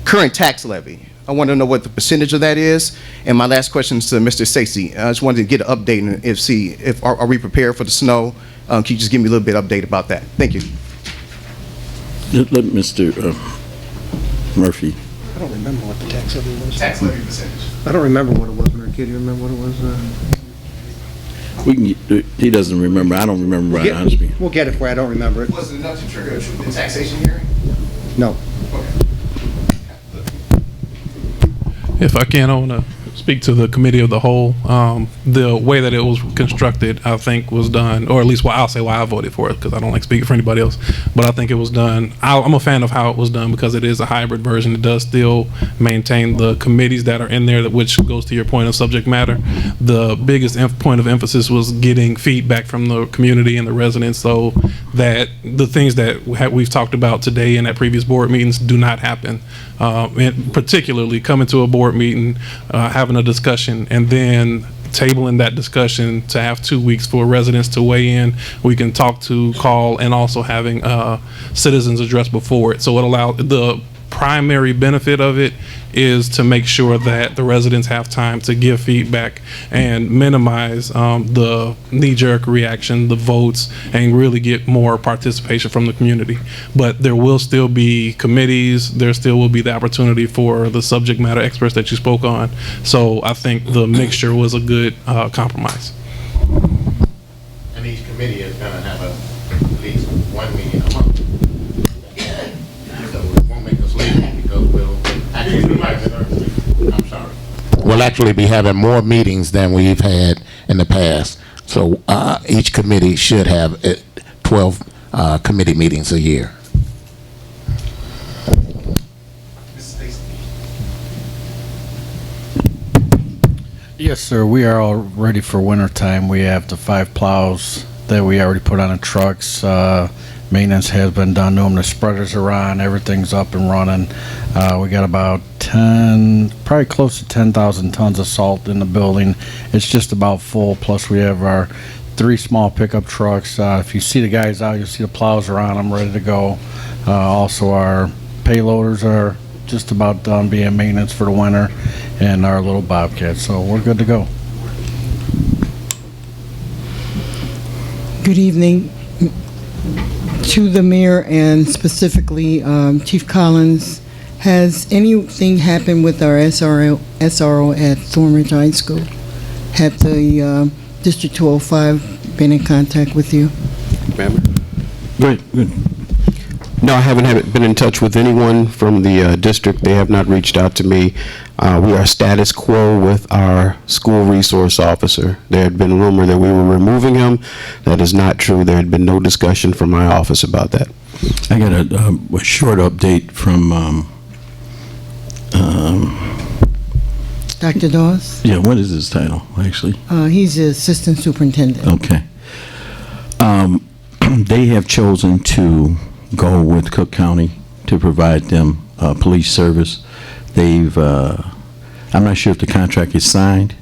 current tax levy, I want to know what the percentage of that is. And my last question is to Mr. Stacey. I just wanted to get an update and see if are we prepared for the snow? Can you just give me a little bit of update about that? Thank you. Let Mr. Murphy. I don't remember what the tax levy was. Tax levy percentage. I don't remember what it was, Mayor. Do you remember what it was? We can. He doesn't remember. I don't remember. Right, honestly. We'll get it for you. I don't remember it. Was it enough to trigger the taxation hearing? No. If I can, I want to speak to the committee of the whole. The way that it was constructed, I think, was done, or at least I'll say why I voted for it, because I don't like speaking for anybody else. But I think it was done. I'm a fan of how it was done because it is a hybrid version. It does still maintain the committees that are in there, which goes to your point of subject matter. The biggest point of emphasis was getting feedback from the community and the residents, so that the things that we've talked about today and at previous board meetings do not happen. And particularly coming to a board meeting, having a discussion, and then tabling that discussion to have 2 weeks for residents to weigh in. We can talk to, call, and also having citizens address before it. So it allowed, the primary benefit of it is to make sure that the residents have time to give feedback and minimize the knee-jerk reaction, the votes, and really get more participation from the community. But there will still be committees, there still will be the opportunity for the subject matter experts that you spoke on. So I think the mixture was a good compromise. And each committee is going to have at least one meeting a month. So it won't make us late because we'll actually be we'll actually be having more meetings than we've had in the past. So each committee should have 12 committee meetings a year. Yes, sir. We are all ready for winter time. We have the 5 plows that we already put on the trucks. Maintenance has been done to them. The spreaders are on. Everything's up and running. We got about probably close to 10,000 tons of salt in the building. It's just about full. Plus, we have our 3 small pickup trucks. If you see the guys out, you'll see the plows are on them, ready to go. Also, our payloaders are just about done being maintenance for the winter, and our little Bobcats. So we're good to go. Good evening to the mayor and specifically Chief Collins. Has anything happened with our SRO at Thornridge High School? Have the District 205 been in contact with you? Good. No, I haven't been in touch with anyone from the district. They have not reached out to me. We are status quo with our school resource officer. There had been rumor that we were removing him. That is not true. There had been no discussion from my office about that. I got a short update from Dr. Dawes? yeah, what is his title, actually? He's the assistant superintendent. Okay. They have chosen to go with Cook County to provide them police service. They've, I'm not sure if the contract is signed,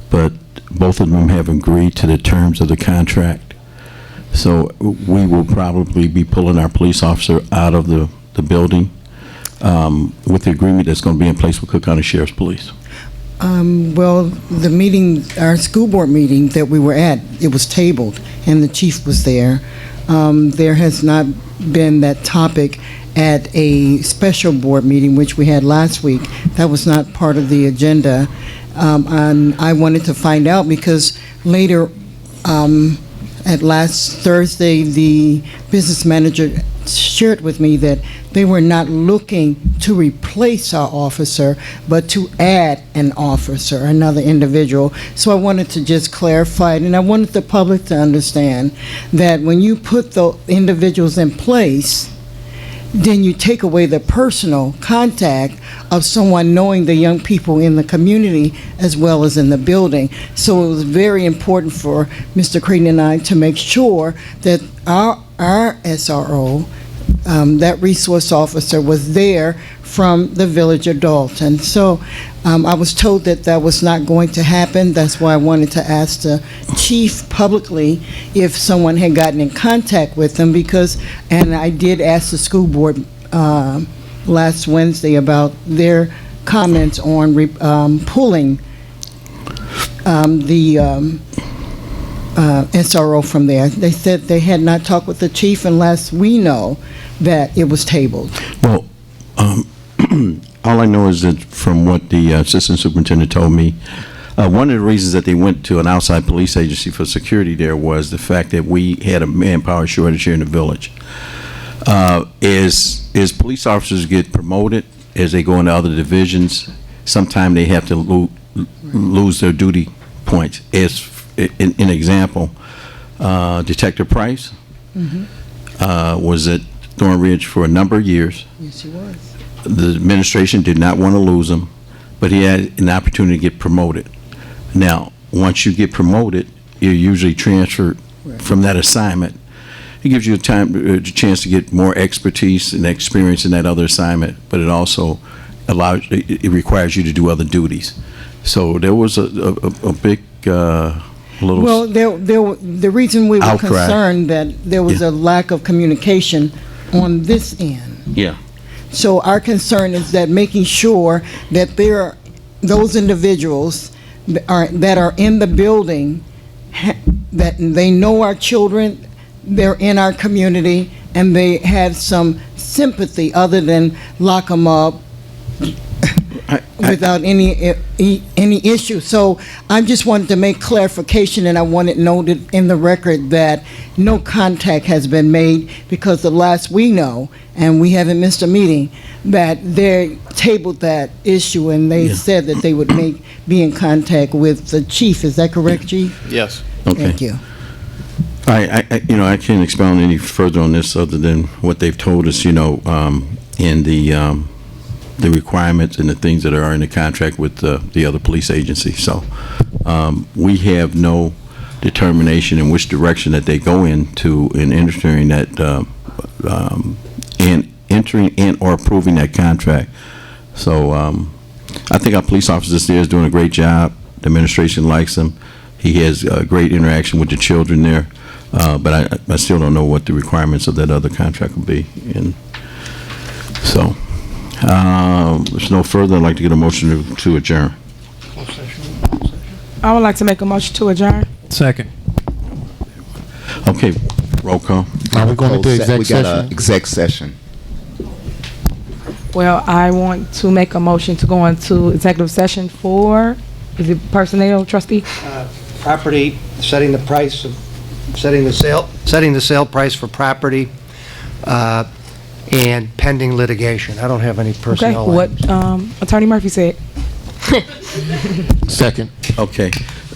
but both of them have agreed to the terms of the contract. So we will probably be pulling our police officer out of the building with the agreement that's going to be in place with Cook County Sheriff's Police. Well, the meeting, our school board meeting that we were at, it was tabled, and the chief was there. there has not been that topic at a special board meeting, which we had last week. That was not part of the agenda. And I wanted to find out because later, at last Thursday, the business manager shared with me that they were not looking to replace our officer, but to add an officer, another individual. So I wanted to just clarify it, and I wanted the public to understand that when you put the individuals in place, then you take away the personal contact of someone knowing the young people in the community as well as in the building. So it was very important for Mr. Creighton and I to make sure that our SRO, that resource officer, was there from the village of Dalton. So I was told that that was not going to happen. That's why I wanted to ask the chief publicly if someone had gotten in contact with them, because, and I did ask the school board last Wednesday about their comments on pulling the SRO from there. They said they had not talked with the chief unless we know that it was tabled. Well, all I know is that from what the assistant superintendent told me, one of the reasons that they went to an outside police agency for security there was the fact that we had a manpower shortage here in the village. As police officers get promoted, as they go into other divisions, sometimes they have to lose their duty points. As an example, Detective Price was at Thornridge for a number of years. Yes, he was. The administration did not want to lose him, but he had an opportunity to get promoted. Now, once you get promoted, you're usually transferred from that assignment. It gives you a chance to get more expertise and experience in that other assignment, but it also it requires you to do other duties. So there was a big little. Well, the reason we were outcry. concerned that there was a lack of communication on this end. Yeah. So our concern is that making sure that those individuals that are in the building, that they know our children, they're in our community, and they have some sympathy other than lock them up without any issue. So I just wanted to make clarification, and I want it noted in the record that no contact has been made, because the last we know, and we haven't missed a meeting, that they tabled that issue, and they said that they would be in contact with the chief. Is that correct, Chief? Yes. Okay. Thank you. I can't expound any further on this other than what they've told us, in the requirements and the things that are in the contract with the other police agency. So we have no determination in which direction that they go into in entering that and entering and or approving that contract. So I think our police officers there is doing a great job. The administration likes him. He has great interaction with the children there. But I still don't know what the requirements of that other contract will be. And so, there's no further. I'd like to get a motion to adjourn. I would like to make a motion to adjourn. Second. Okay, roll call. Are we going to do exec We got session? an exec session. Well, I want to make a motion to go into executive session for, is it personnel, trustee? Property, setting the price of, setting the sale price for property, and pending litigation. I don't have any Okay, personnel. what Attorney Murphy said. Second. Okay.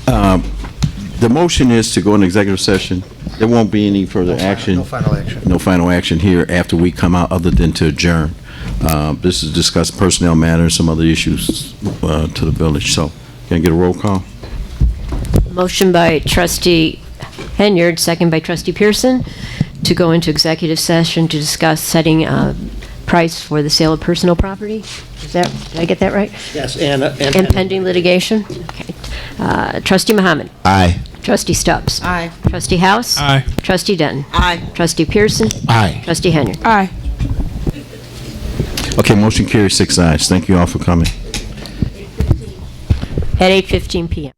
The motion is to go into executive session. There won't be any further action. No final action. No final action here after we come out, other than to adjourn. This is discuss personnel matters, some other issues to the village. So, can I get a roll call? Motion by Trustee Henyard, second by Trustee Pearson, to go into executive session to discuss setting price for the sale of personal property. Did I get that right? Yes, And pending litigation? Okay. Trustee Muhammad? Aye. Trustee Stubbs? Aye. Trustee House? Aye. Trustee Denton? Aye. Trustee Pearson? Aye. Trustee Henyard? Aye. Okay, motion carries 6 ayes. Thank you all for coming. At 8:15 p.m.